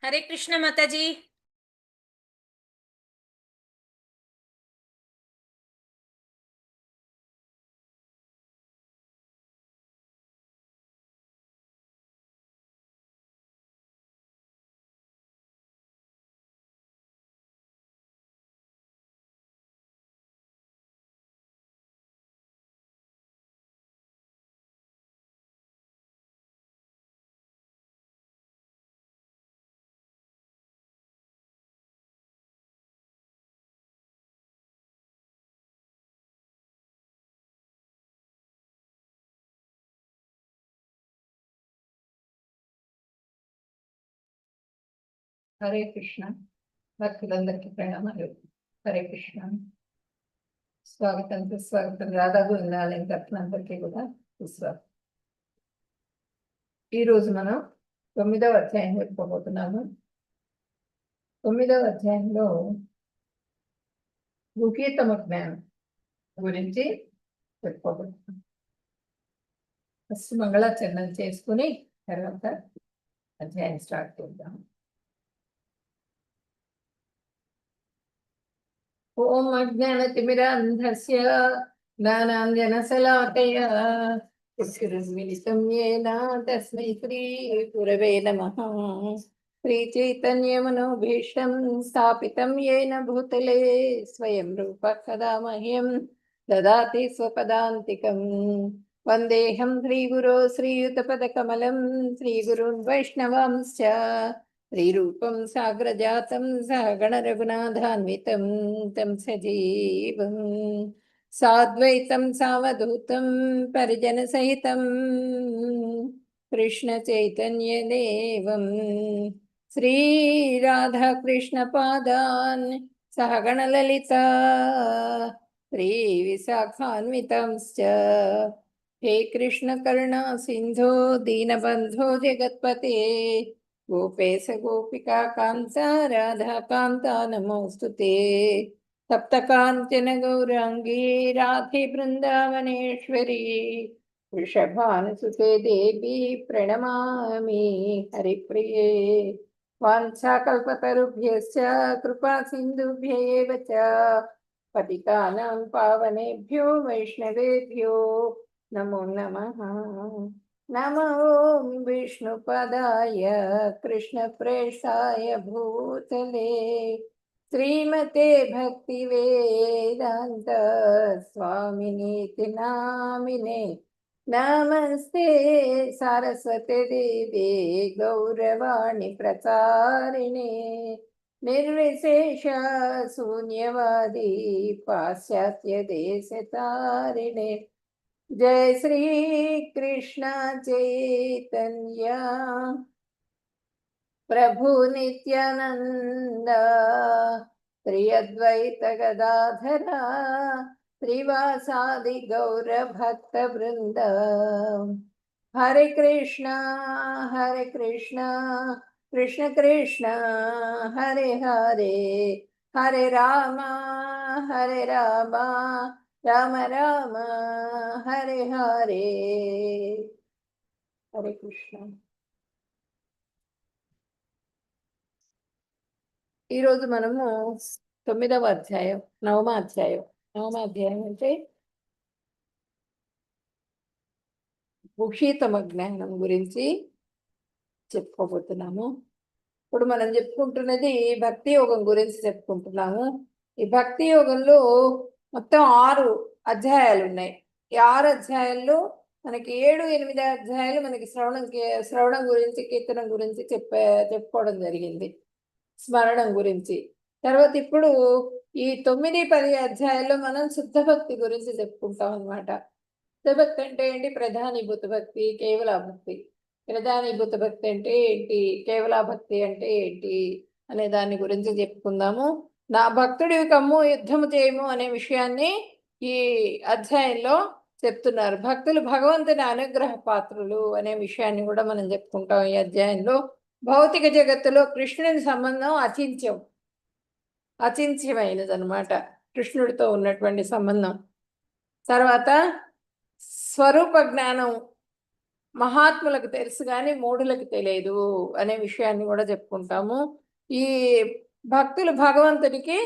हरे कृष्ण माता जी। హరే కృష్ణ. భక్తులందరికీ ప్రణామాలు. హరే కృష్ణ. స్వాగతం సుస్వాగతం. రాధా గోవిందాలయం భక్తులందరికీ కూడా సుస్వాగతం. ఈరోజు మనం 9వ అధ్యాయం చెప్పుకోబోతున్నాము. 9వ అధ్యాయంలో గుహ్యతమ జ్ఞానం గురించి చెప్పుకోబోతున్నాం. ఫస్ట్ మంగళాచరణం చేసుకుని తర్వాత అధ్యాయం స్టార్ట్ చేద్దాం. ఓం అజ్ఞానతిమిరాంధస్య జ్ఞానాంజనశలాకయా చక్షురున్మిలితం యేన తస్మై శ్రీ గురవే నమః. శ్రీచైతన్యమనోభీష్టం స్థాపితం యేన భూతలే స్వయం రూపः కదా మహ్యం దదాతి స్వపదాంతికం. వందేహం శ్రీగురో శ్రీయుతపదకమలం శ్రీగురున్ వైష్ణవాంశ్చ శ్రీరూపం సాగ్రజాతం సహగణ రఘునాథాన్వితం తం సజీవం సాద్వైతం సావధూతం పరిజన సహితం కృష్ణ చైతన్య దేవం శ్రీ రాధా కృష్ణ పాదాన్ సహగణ లలిత శ్రీ విశాఖాన్వితంశ్చ. హే కృష్ణ కరుణా సింధో దీనబంధో జగత్పతే గోపేశ గోపికా కాంత రాధా కాంత నమోస్తుతే. తప్త కాంచన గౌరాంగీ రాధే బృందావనేశ్వరీ వృషభానుసుతే దేవి ప్రణమామి హరిప్రియే. వాంఛాకల్పతరుభ్యశ్చ కృపా సింధుభ్య ఏవ చ పతితానాం పావనేభ్యో వైష్ణవేభ్యో నమో నమః. నమో విష్ణుపదాయ కృష్ణప్రేష్ఠాయ భూతలే శ్రీమతే భక్తివేదాంత స్వామినేతి నామినే. నమస్తే సరస్వతి దేవే గౌరవాణి ప్రచారిణే నిర్విశేష శూన్యవాది పాశ్చాత్య దేశతారిణే. జయ శ్రీ కృష్ణ చైతన్య ప్రభు నిత్యానంద శ్రీ అద్వైత గదాధర శ్రీవాసాది గౌర భక్త బృంద. హరే కృష్ణ కృష్ణ కృష్ణ హరే హరే హరే రామ రామ రామ హరే హరే. హరే కృష్ణ. ఈరోజు మనము 9వ అధ్యాయం నవమ అధ్యాయం అంటే గుహ్యతమ జ్ఞానం గురించి చెప్పుకోబోతున్నాము. ఇప్పుడు మనం చెప్పుకుంటున్నది భక్తి యోగం గురించి చెప్పుకుంటున్నాము. ఈ భక్తి యోగంలో మొత్తం 6 అధ్యాయాలు ఉన్నాయి. ఈ 6 అధ్యాయాల్లో మనకి 7-8 అధ్యాయాలు మనకి శ్రవణం గురించి, కీర్తనం గురించి చెప్పుకోవడం జరిగింది, స్మరణం గురించి. తర్వాత ఇప్పుడు ఈ 9-10 అధ్యాయాల్లో మనం శుద్ధ భక్తి గురించి చెప్పుకుంటాం అన్నమాట. శుద్ధ భక్తి అంటే ఏంటి? ప్రధానీభూత భక్తి, కేవల భక్తి. ప్రధానీభూత భక్తి అంటే ఏంటి, కేవల భక్తి అంటే ఏంటి అనే దాని గురించి చెప్పుకుందాము. నా భక్తుడివి కమ్ము యుద్ధము చేయము అనే విషయాన్ని ఈ అధ్యాయంలో చెప్తున్నారు. భక్తులు భగవంతుని అనుగ్రహ పాత్రులు అనే విషయాన్ని కూడా మనం చెప్పుకుంటాం ఈ అధ్యాయంలో. భౌతిక జగత్తులో కృష్ణుని సంబంధం అచింత్యమైనది అనమాట, కృష్ణుడితో ఉన్నటువంటి సంబంధం. తర్వాత స్వరూప జ్ఞానం మహాత్ములకు తెలుసు కానీ మూఢులకు తెలియదు అనే విషయాన్ని కూడా చెప్పుకుంటాము. ఈ భక్తులు భగవంతుడికి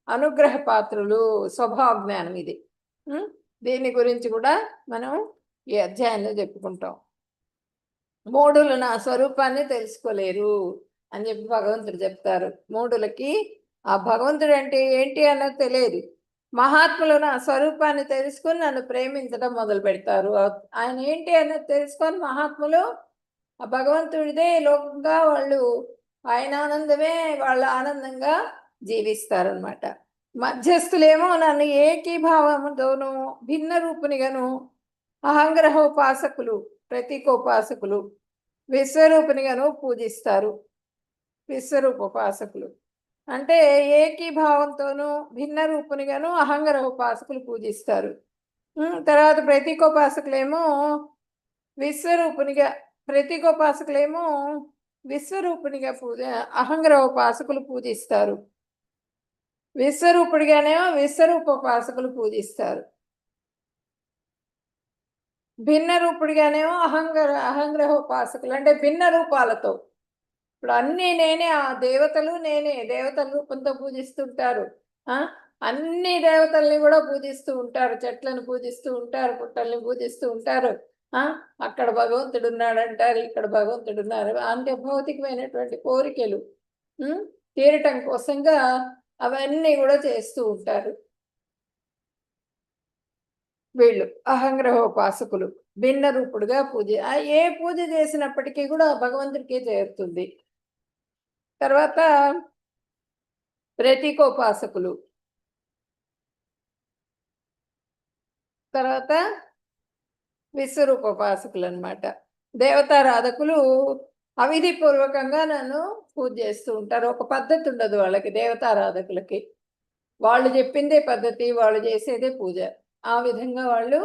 అనుగ్రహ పాత్రులు, స్వభావ జ్ఞానం ఇది. దీని గురించి కూడా మనం ఈ అధ్యాయంలో చెప్పుకుంటాం. మూఢులు నా స్వరూపాన్ని తెలుసుకోలేరు అని చెప్పి భగవంతుడు చెప్తారు. మూఢులకి ఆ భగవంతుడు అంటే ఏంటి అన్నది తెలియదు. మహాత్ములు నా స్వరూపాన్ని తెలుసుకొని నన్ను ప్రేమించడం మొదలు పెడతారు. ఆయన ఏంటి అన్నది తెలుసుకొని మహాత్ములు ఆ భగవంతుడిదే లోకంగా వాళ్ళు, ఆయన ఆనందమే వాళ్ళ ఆనందంగా జీవిస్తారనమాట. మధ్యస్థులేమో నన్ను ఏకీభావంతోనూ భిన్న రూపునిగాను, అహంగ్రహోపాసకులు, ప్రతీకోపాసకులు, విశ్వరూపునిగాను పూజిస్తారు. విశ్వరూపోపాసకులు అంటే ఏకీభావంతోనూ భిన్న రూపునిగాను అహంగ్రహోపాసకులు పూజిస్తారు. తర్వాత ప్రతీకోపాసకులేమో విశ్వరూపునిగా, ప్రతీకోపాసకులేమో విశ్వరూపునిగా అహంగ్రహోపాసకులు పూజిస్తారు. విశ్వరూపుడిగానేమో విశ్వరూపోపాసకులు పూజిస్తారు. భిన్న రూపుడిగానేమో అహంగ్రహోపాసకులు అంటే భిన్న రూపాలతో. ఇప్పుడు అన్నీ నేనే, ఆ దేవతలు నేనే, దేవతల రూపంతో పూజిస్తుంటారు. అన్ని దేవతల్ని కూడా పూజిస్తూ ఉంటారు. చెట్లను పూజిస్తూ ఉంటారు, పుట్టల్ని పూజిస్తూ ఉంటారు. అక్కడ భగవంతుడు ఉన్నాడంటారు, ఇక్కడ భగవంతుడు ఉన్నారు. అంటే భౌతికమైనటువంటి కోరికలు తీరటం కోసంగా అవన్నీ కూడా చేస్తూ ఉంటారు వీళ్ళు అహంగ్రహోపాసకులు. భిన్న రూపుడుగా ఏ పూజ చేసినప్పటికీ కూడా భగవంతుడికే చేరుతుంది. తర్వాత ప్రతీకోపాసకులు, తర్వాత విశ్వరూపోపాసకులు అనమాట. దేవతారాధకులు అవిధిపూర్వకంగా నన్ను పూజ చేస్తూ ఉంటారు. ఒక పద్ధతి ఉండదు వాళ్ళకి, దేవతారాధకులకి. వాళ్ళు చెప్పిందే పద్ధతి, వాళ్ళు చేసేదే పూజ. ఆ విధంగా వాళ్ళు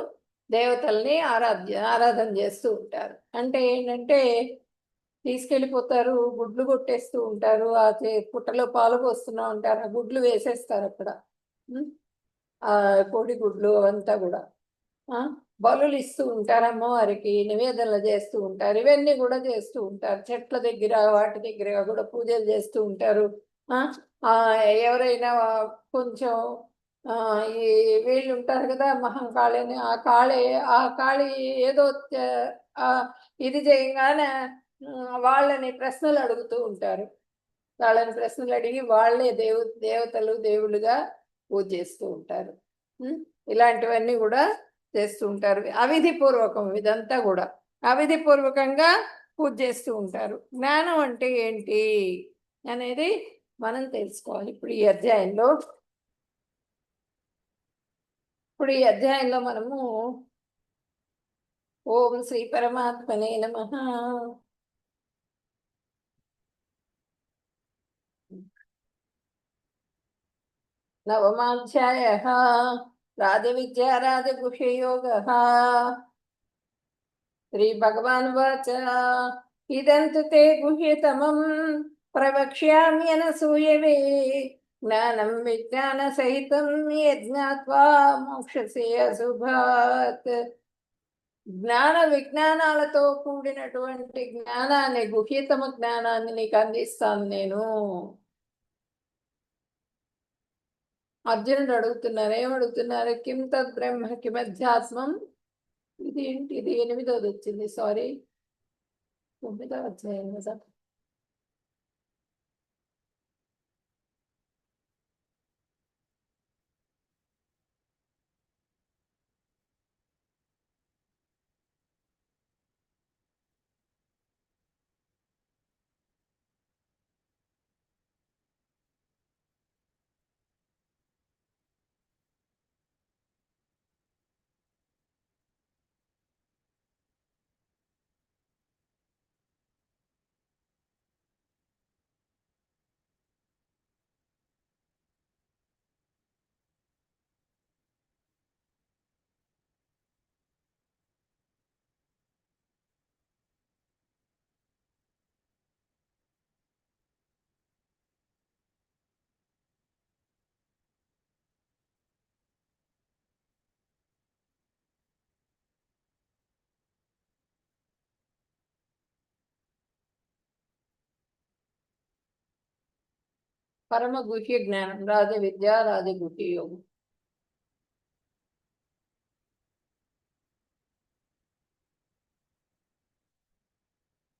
దేవతల్ని ఆరాధన చేస్తూ ఉంటారు. అంటే ఏంటంటే తీసుకెళ్ళిపోతారు, గుడ్లు కొట్టేస్తూ ఉంటారు, ఆ పుట్టలో పాలు పోస్తూనే ఉంటారు, ఆ గుడ్లు వేసేస్తారు అక్కడ. ఆ కోడి గుడ్లు అంతా కూడా బలులు ఇస్తూ ఉంటారు, అమ్మవారికి నివేదనలు చేస్తూ ఉంటారు. ఇవన్నీ కూడా చేస్తూ ఉంటారు. చెట్ల దగ్గర వాటి దగ్గర కూడా పూజలు చేస్తూ ఉంటారు. ఎవరైనా కొంచెం ఈ వీళ్ళు ఉంటారు కదా మహంకాళి అని, ఆ కాళి ఏదో ఇది చేయగానే వాళ్ళని ప్రశ్నలు అడుగుతూ ఉంటారు. వాళ్ళని ప్రశ్నలు అడిగి వాళ్ళే దేవతలు దేవుళ్ళుగా పూజ చేస్తూ ఉంటారు. ఇలాంటివన్నీ కూడా చేస్తూ ఉంటారు. అవిధిపూర్వకం ఇదంతా కూడా అవిధిపూర్వకంగా పూజ చేస్తూ ఉంటారు. జ్ఞానం అంటే ఏంటి అనేది మనం తెలుసుకోవాలి. ఇప్పుడు ఈ అధ్యాయంలో మనము ఓం శ్రీ పరమాత్మనే నమః. నవమాధ్యాయః రాజవిద్యా రాజగుహ్యయోగः. శ్రీభగవానువాచ ఇదంతు తే గుహ్యతమం ప్రవక్ష్యామ్యనసూయవే జ్ఞానం విజ్ఞాన సహితం యజ్ఞాత్వా మోక్షసే అశుభాత్. జ్ఞాన విజ్ఞానాలతో కూడినటువంటి జ్ఞానాన్ని, గుహ్యతమ జ్ఞానాన్ని నీకు అందిస్తాను నేను. అర్జునుడు అడుగుతున్నారు, ఏమడుగుతున్నారు? కిం తద్ బ్రహ్మ కిమధ్యాత్మం. ఇది ఏంటి, ఇది 8వది వచ్చింది, సారీ 9వ అధ్యాయం కదా. పరమ గుహ్య జ్ఞానం, రాజవిద్య రాజగుహ్య యోగం.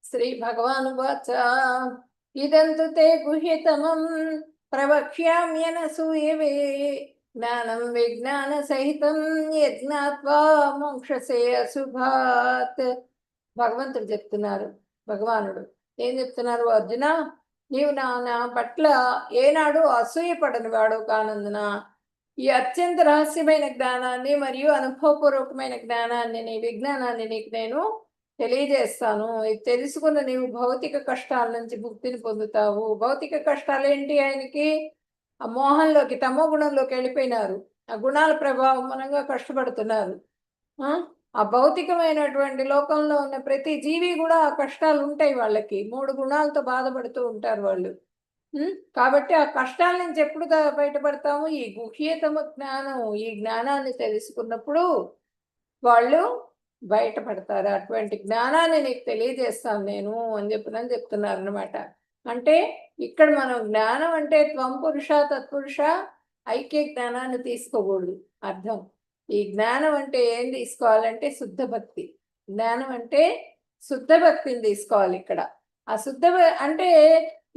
శ్రీ భగవానువాచ ఇదంతు తే గుహ్యతమం ప్రవక్ష్యామ్యనసూయవే జ్ఞానం విజ్ఞాన సహితం యజ్ఞాత్వా మోక్షసే అశుభాత్. భగవంతుడు చెప్తున్నారు, భగవానుడు ఏం చెప్తున్నారు, అర్జున నీవు నా పట్ల ఏనాడు అసూయపడని వాడు కానందున ఈ అత్యంత రహస్యమైన జ్ఞానాన్ని మరియు అనుభవపూర్వకమైన జ్ఞానాన్ని, నీ విజ్ఞానాన్ని నీకు నేను తెలియజేస్తాను. ఇది తెలుసుకున్న నీవు భౌతిక కష్టాల నుంచి ముక్తిని పొందుతావు. భౌతిక కష్టాలు ఏంటి? ఆయనకి ఆ మోహంలోకి, తమో గుణంలోకి వెళ్ళిపోయినారు. ఆ గుణాల ప్రభావం మూలంగా కష్టపడుతున్నారు. ఆ భౌతికమైనటువంటి లోకంలో ఉన్న ప్రతి జీవి కూడా ఆ కష్టాలు ఉంటాయి వాళ్ళకి. 3 గుణాలతో బాధపడుతూ ఉంటారు వాళ్ళు. కాబట్టి ఆ కష్టాల నుంచి ఎప్పుడు బయటపడతాము? ఈ గుహ్యతమ జ్ఞానం, ఈ జ్ఞానాన్ని తెలుసుకున్నప్పుడు వాళ్ళు బయటపడతారు. అటువంటి జ్ఞానాన్ని నీకు తెలియజేస్తాను నేను అని చెప్తున్నారు అనమాట. అంటే ఇక్కడ మనం జ్ఞానం అంటే త్వం పురుష తత్పురుష ఐక్య జ్ఞానాన్ని తీసుకోకూడదు అర్థం. ఈ జ్ఞానం అంటే ఏం తీసుకోవాలంటే శుద్ధ భక్తి. జ్ఞానం అంటే శుద్ధ భక్తిని తీసుకోవాలి ఇక్కడ. ఆ శుద్ధ అంటే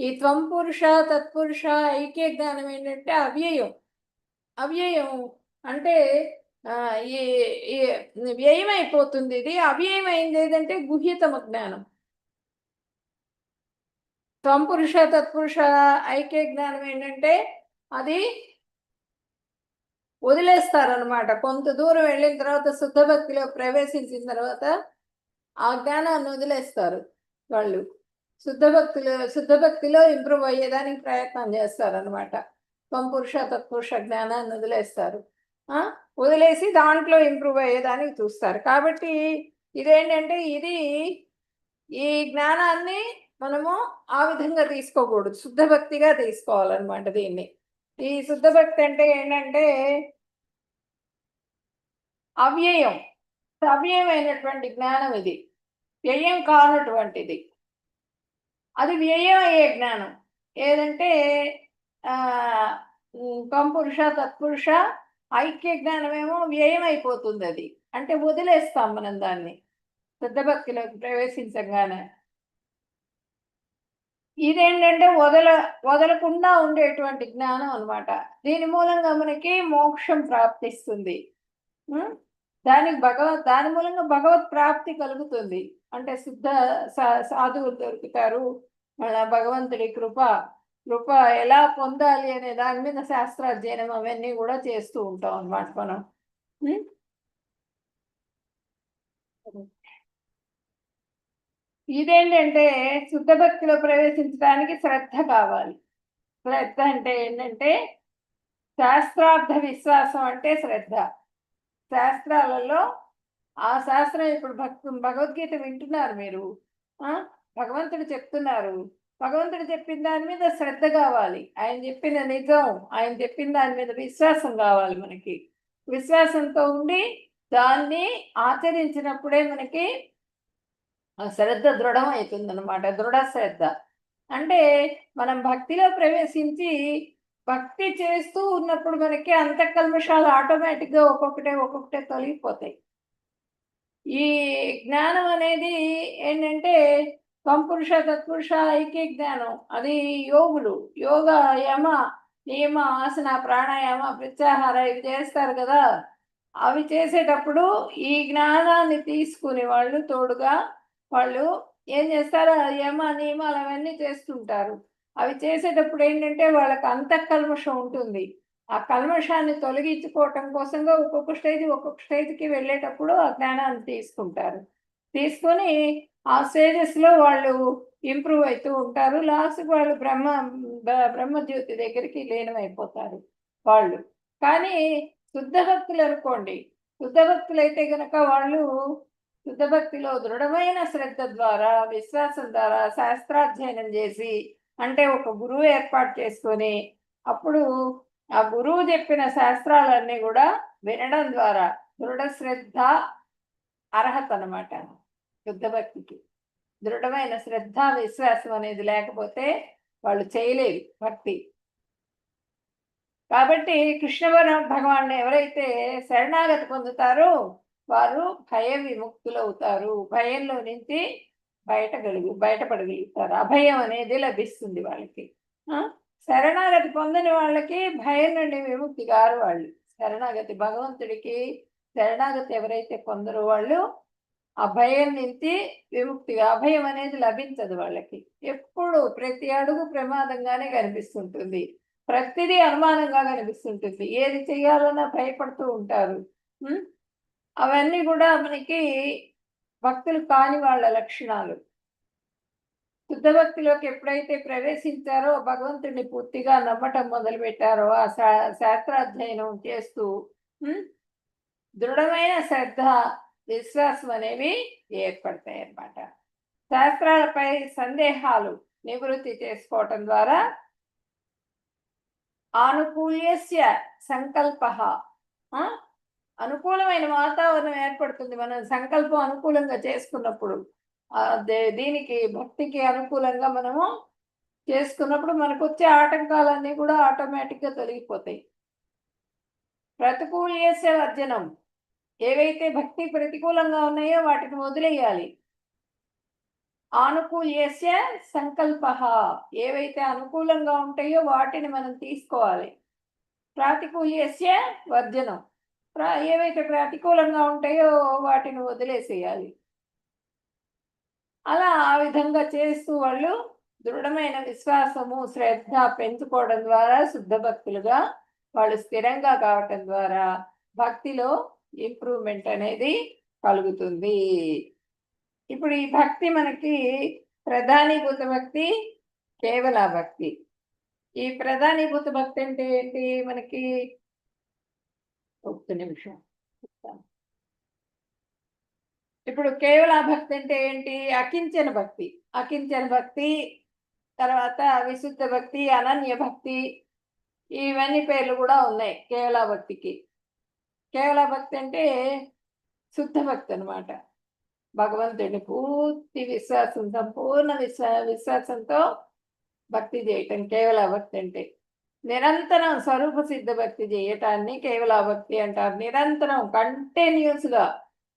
ఈ త్వం పురుష తత్పురుష ఐక్య జ్ఞానం ఏంటంటే అవ్యయం. అవ్యయం అంటే ఈ వ్యయం అయిపోతుంది. ఇది అవ్యయం అయింది ఏదంటే గుహ్యతమ జ్ఞానం. త్వం పురుష తత్పురుష ఐక్య జ్ఞానం ఏంటంటే అది వదిలేస్తారనమాట. కొంత దూరం వెళ్ళిన తర్వాత శుద్ధ భక్తిలో ప్రవేశించిన తర్వాత ఆ జ్ఞానాన్ని వదిలేస్తారు వాళ్ళు. శుద్ధ భక్తిలో ఇంప్రూవ్ అయ్యేదానికి ప్రయత్నం చేస్తారనమాట. త్వం పురుష తత్పురుష జ్ఞానాన్ని వదిలేస్తారు. వదిలేసి దాంట్లో ఇంప్రూవ్ అయ్యేదానికి చూస్తారు. కాబట్టి ఇదేంటంటే ఈ జ్ఞానాన్ని మనము ఆ విధంగా తీసుకోకూడదు, శుద్ధ భక్తిగా తీసుకోవాలన్నమాట దీన్ని. ఈ శుద్ధ భక్తి అంటే ఏంటంటే అవ్యయం, అవ్యయమైనటువంటి జ్ఞానం. ఇది వ్యయం కానటువంటిది. అది వ్యయం అయ్యే జ్ఞానం ఏదంటే కంపురుష తత్పురుష ఐక్య జ్ఞానమేమో వ్యయం అయిపోతుంది. అది అంటే వదిలేస్తాం మనం దాన్ని శుద్ధభక్తిలోకి ప్రవేశించగానే. ఇదేంటంటే వదలకుండా ఉండేటువంటి జ్ఞానం అనమాట. దీని మూలంగా మనకి మోక్షం ప్రాప్తిస్తుంది. దాని మూలంగా భగవత్ ప్రాప్తి కలుగుతుంది. అంటే శుద్ధ సాధువులు దొరుకుతారు. మళ్ళా భగవంతుడి కృప ఎలా పొందాలి అనే దాని మీద శాస్త్రాధ్యయనం అవన్నీ కూడా చేస్తూ ఉంటాం అన్నమాట మనం. ఇదేంటంటే శుద్ధ భక్తిలో ప్రవేశించడానికి శ్రద్ధ కావాలి. శ్రద్ధ అంటే ఏంటంటే శాస్త్రార్థ విశ్వాసం అంటే శ్రద్ధ. శాస్త్రాలలో ఆ శాస్త్రం ఇప్పుడు భగవద్గీత వింటున్నారు మీరు, భగవంతుడు చెప్తున్నారు. భగవంతుడు చెప్పిన దాని మీద శ్రద్ధ కావాలి. ఆయన చెప్పిన నిజం, ఆయన చెప్పిన దాని మీద విశ్వాసం కావాలి మనకి. విశ్వాసంతో ఉండి దాన్ని ఆచరించినప్పుడే మనకి శ్రద్ధ దృఢం అవుతుంది అనమాట. దృఢ శ్రద్ధ అంటే మనం భక్తిలో ప్రవేశించి భక్తి చేస్తూ ఉన్నప్పుడు మనకి అంతఃకల్మషాలు ఆటోమేటిక్గా ఒక్కొక్కటే తొలగిపోతాయి. ఈ జ్ఞానం అనేది ఏంటంటే త్వంపురుష తత్పురుష ఐక్య జ్ఞానం. అది యోగ యమ నియమ ఆసన ప్రాణాయామ ప్రత్యాహార ఇవి చేస్తారు కదా. అవి చేసేటప్పుడు ఈ జ్ఞానాన్ని తీసుకుని వాళ్ళు తోడుగా వాళ్ళు ఏం చేస్తారు, యమ నియమాలు అవన్నీ చేస్తుంటారు. అవి చేసేటప్పుడు ఏంటంటే వాళ్ళకి అంతఃకల్మషం ఉంటుంది. ఆ కల్మషాన్ని తొలగించుకోవటం కోసంగా ఒక్కొక్క స్టేజ్కి వెళ్ళేటప్పుడు ఆ జ్ఞానాన్ని తీసుకొని ఆ స్టేజెస్లో వాళ్ళు ఇంప్రూవ్ అవుతూ ఉంటారు. లాస్ట్కి వాళ్ళు బ్రహ్మజ్యోతి దగ్గరికి లీనమైపోతారు వాళ్ళు. కానీ శుద్ధ భక్తులు అనుకోండి, శుద్ధ భక్తులు అయితే గనక వాళ్ళు శుద్ధ భక్తిలో దృఢమైన శ్రద్ధ ద్వారా, విశ్వాసం ద్వారా శాస్త్రాధ్యయనం చేసి, అంటే ఒక గురువు ఏర్పాటు చేసుకొని అప్పుడు ఆ గురువు చెప్పిన శాస్త్రాలన్నీ కూడా వినడం ద్వారా దృఢ శ్రద్ధ అర్హత అనమాట. శుద్ధ భక్తికి దృఢమైన శ్రద్ధ విశ్వాసం అనేది లేకపోతే వాళ్ళు చేయలేరు భక్తి. కాబట్టి కృష్ణ భగవాన్ ఎవరైతే శరణాగతి పొందుతారో వారు భయ విముక్తులు అవుతారు. భయంలో నుంచి బయటపడగలుగుతారు. అభయం అనేది లభిస్తుంది వాళ్ళకి. శరణాగతి పొందని వాళ్ళకి భయం నుండి విముక్తి గారు వాళ్ళు. శరణాగతి భగవంతుడికి శరణాగతి ఎవరైతే పొందరో వాళ్ళు అభయం నుంచి విముక్తిగా, అభయం అనేది లభించదు వాళ్ళకి. ఎప్పుడు ప్రతి అడుగు ప్రమాదంగానే కనిపిస్తుంటుంది, ప్రతిదీ అనుమానంగా కనిపిస్తుంటుంది, ఏది చేయాలన్నా భయపడుతూ ఉంటారు. అవన్నీ కూడా మనకి భక్తులు కాని వాళ్ళ లక్షణాలు. శుద్ధ భక్తిలోకి ఎప్పుడైతే ప్రవేశించారో, భగవంతుడిని పూర్తిగా నమ్మటం మొదలుపెట్టారో, ఆ శాస్త్రాధ్యయనం చేస్తూ దృఢమైన శ్రద్ధ, విశ్వాసం అనేవి ఏర్పడతాయి అన్నమాట. శాస్త్రాలపై సందేహాలు నివృత్తి చేసుకోవటం ద్వారా ఆనుకూల్యస్య సంకల్ప, అనుకూలమైన వాతావరణం ఏర్పడుతుంది. మనం సంకల్పం అనుకూలంగా చేసుకున్నప్పుడు, దీనికి భక్తికి అనుకూలంగా మనము చేసుకున్నప్పుడు మనకు వచ్చే ఆటంకాలన్నీ కూడా ఆటోమేటిక్గా తొలగిపోతాయి. ప్రతికూల్యస్య వర్జనం, ఏవైతే భక్తి ప్రతికూలంగా ఉన్నాయో వాటిని వదిలేయాలి. ఆనుకూల్యస్య సంకల్ప, ఏవైతే అనుకూలంగా ఉంటాయో వాటిని మనం తీసుకోవాలి. ప్రాతికూల్యస్య వర్జనం, ఏవైతే ప్రతికూలంగా ఉంటాయో వాటిని వదిలేసేయాలి. అలా ఆ విధంగా చేస్తూ వాళ్ళు దృఢమైన విశ్వాసము, శ్రద్ధ పెంచుకోవడం ద్వారా శుద్ధ భక్తులుగా వాళ్ళు స్థిరంగా కావటం ద్వారా భక్తిలో ఇంప్రూవ్మెంట్ అనేది కలుగుతుంది. ఇప్పుడు ఈ భక్తి మనకి ప్రధానీభూత భక్తి, కేవల భక్తి. ఈ ప్రధానీభూత భక్తి అంటే ఏంటి? మనకి ఒక్క నిమిషం. ఇప్పుడు కేవల భక్తి అంటే ఏంటి? అకించన భక్తి. అకించన భక్తి తర్వాత విశుద్ధ భక్తి, అనన్య భక్తి, ఇవన్నీ పేర్లు కూడా ఉన్నాయి కేవల భక్తికి. కేవల భక్తి అంటే శుద్ధ భక్తి అనమాట. భగవంతుడిని పూర్తి విశ్వాసం, సంపూర్ణ విశ్వాసంతో భక్తి చేయటం కేవల భక్తి అంటే. నిరంతరం స్వరూప సిద్ధ భక్తి చేయటాన్ని కేవల భక్తి అంటారు. నిరంతరం కంటిన్యూస్గా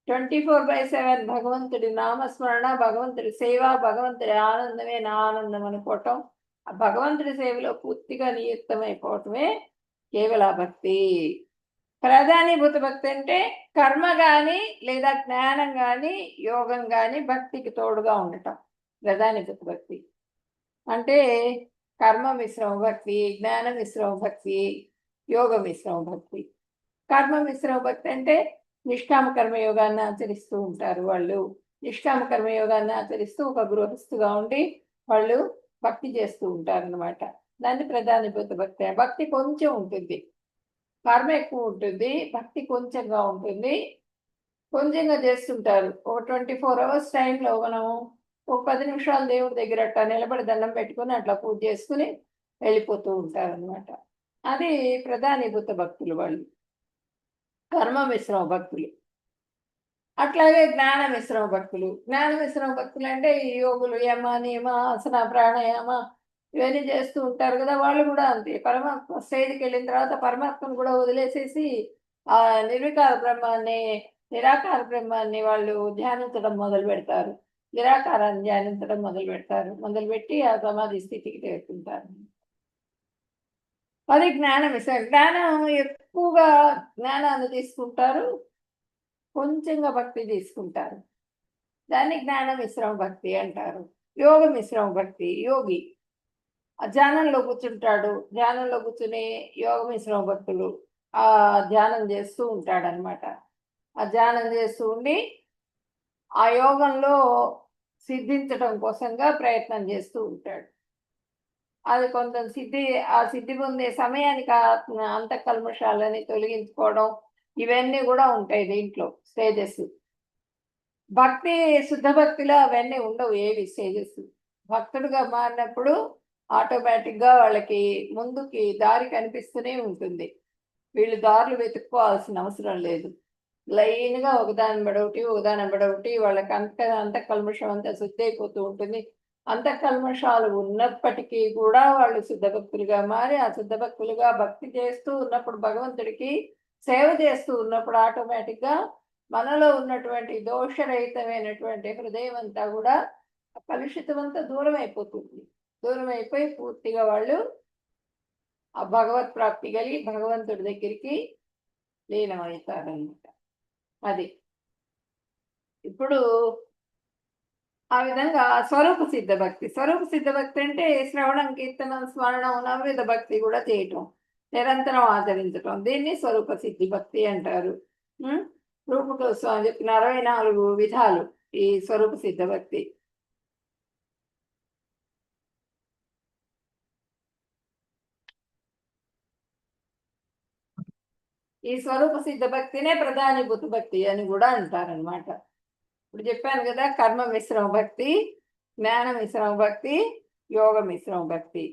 24/7 భగవంతుడి నామస్మరణ, భగవంతుడి సేవ, భగవంతుడి ఆనందమే నా ఆనందం అనుకోవటం, ఆ భగవంతుడి సేవలో పూర్తిగా నియుక్తమైపోవటమే కేవల భక్తి. ప్రధానీభూత భక్తి అంటే కర్మ కానీ లేదా జ్ఞానం కానీ యోగం కానీ భక్తికి తోడుగా ఉండటం ప్రధానీభూత భక్తి అంటే. కర్మ మిశ్రమ భక్తి, జ్ఞాన మిశ్రమ భక్తి, యోగ మిశ్రమ భక్తి. కర్మ మిశ్రమ భక్తి అంటే నిష్కామ కర్మయోగాన్ని ఆచరిస్తూ ఉంటారు వాళ్ళు. నిష్కామ కర్మయోగాన్ని ఆచరిస్తూ ఒక గృహస్థుగా ఉండి వాళ్ళు భక్తి చేస్తూ ఉంటారు అన్నమాట. దాన్ని ప్రధానీభూత భక్తి. భక్తి కొంచెం ఉంటుంది, కర్మ ఎక్కువ ఉంటుంది, భక్తి కొంచెంగా ఉంటుంది. కొంచెంగా చేస్తుంటారు. ఒక 24 hours టైంలో మనం ఒక 10 నిమిషాలు దేవుడి దగ్గర అట్లా నిలబడి దండం పెట్టుకుని అట్లా పూజ చేసుకుని వెళ్ళిపోతూ ఉంటారు అనమాట. అది ప్రధానీభూత భక్తులు వాళ్ళు, కర్మ మిశ్రమ భక్తులు. అట్లాగే జ్ఞాన మిశ్రమ భక్తులు. జ్ఞాన మిశ్రమ భక్తులు అంటే ఈ యోగులు యమ, నియమ, ఆసన, ప్రాణాయామ ఇవన్నీ చేస్తూ ఉంటారు కదా. వాళ్ళు కూడా అంతే. పరమాత్మ స్టేజ్కి వెళ్ళిన తర్వాత పరమాత్మను కూడా వదిలేసేసి ఆ నిర్వికార బ్రహ్మాన్ని, నిరాకార బ్రహ్మాన్ని వాళ్ళు ధ్యానించడం మొదలు పెడతారు. నిరాకారాన్ని ధ్యానించడం మొదలుపెట్టి ఆ సమాధి స్థితికి చేరుకుంటారు. అది జ్ఞానం. జ్ఞానం ఎక్కువగా జ్ఞానాన్ని తీసుకుంటారు, కొంచెంగా భక్తి తీసుకుంటారు. దాన్ని జ్ఞాన మిశ్రమ భక్తి అంటారు. యోగ మిశ్రమ భక్తి, యోగి ధ్యానంలో కూర్చుంటాడు. ధ్యానంలో కూర్చుని యోగ మిశ్రమ భక్తులు ఆ ధ్యానం చేస్తూ ఉంటాడనమాట. ఆ ధ్యానం చేస్తూ ఉండి ఆ యోగంలో సిద్ధించడం కోసంగా ప్రయత్నం చేస్తూ ఉంటాడు. అది కొంత ఆ సిద్ధి పొందే సమయానికి అంతఃకల్మషాలని తొలగించుకోవడం ఇవన్నీ కూడా ఉంటాయి దీంట్లో స్టేజెస్. భక్తి శుద్ధ భక్తిలో అవన్నీ ఉండవు ఏవి స్టేజెస్. భక్తుడుగా మారినప్పుడు ఆటోమేటిక్గా వాళ్ళకి ముందుకి దారి కనిపిస్తూనే ఉంటుంది. వీళ్ళు దారులు వెతుక్కోవాల్సిన అవసరం లేదు. లైన్గా ఒకదాని బడొకటి వాళ్ళకి అంత కల్మషం అంతా శుద్ధి అయిపోతూ ఉంటుంది. అంతఃకల్మషాలు ఉన్నప్పటికీ కూడా వాళ్ళు శుద్ధభక్తులుగా మారి ఆ శుద్ధభక్తులుగా భక్తి చేస్తూ ఉన్నప్పుడు, భగవంతుడికి సేవ చేస్తూ ఉన్నప్పుడు ఆటోమేటిక్గా మనలో ఉన్నటువంటి దోషరహితమైనటువంటి హృదయం అంతా కూడా కలుషితం అంతా దూరం అయిపోతుంది. దూరం అయిపోయి పూర్తిగా వాళ్ళు ఆ భగవత్ ప్రాప్తి కలిగి భగవంతుడి దగ్గరికి లీనమవుతారన్నమాట. అది ఇప్పుడు ఆ విధంగా స్వరూప సిద్ధ భక్తి. స్వరూప సిద్ధ భక్తి అంటే శ్రవణం, కీర్తనం, స్మరణం, నవవిధ భక్తి కూడా చేయటం, నిరంతరం ఆచరించటం. దీన్ని స్వరూప సిద్ధి భక్తి అంటారు. రూప గోస్వామి చెప్పిన 64 విధాలు ఈ స్వరూప సిద్ధ భక్తి. ఈ స్వరూప సిద్ధ భక్తినే ప్రధానీభూత భక్తి అని కూడా అంటారనమాట. ఇప్పుడు చెప్పాను కదా, కర్మ మిశ్రమ భక్తి, జ్ఞాన మిశ్రమ భక్తి, యోగ మిశ్రమ భక్తి.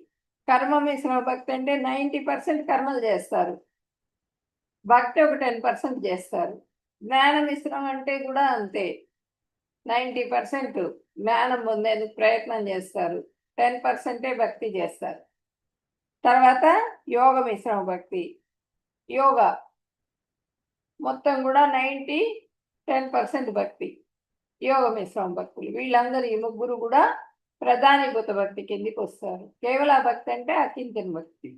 కర్మ మిశ్రమ భక్తి అంటే 90% కర్మలు చేస్తారు, భక్తి ఒక 10% చేస్తారు. జ్ఞాన మిశ్రమం అంటే కూడా అంతే, 90% జ్ఞానం పొందేందుకు ప్రయత్నం చేస్తారు, 10% భక్తి చేస్తారు. తర్వాత యోగ మిశ్రమ భక్తి, యోగా మొత్తం కూడా 10% భక్తి, యోగ మిశ్రమ భక్తులు. వీళ్ళందరూ ఈ ముగ్గురు కూడా ప్రధానీభూత భక్తి కిందికి వస్తారు. కేవల భక్తి అంటే అకించన భక్తి,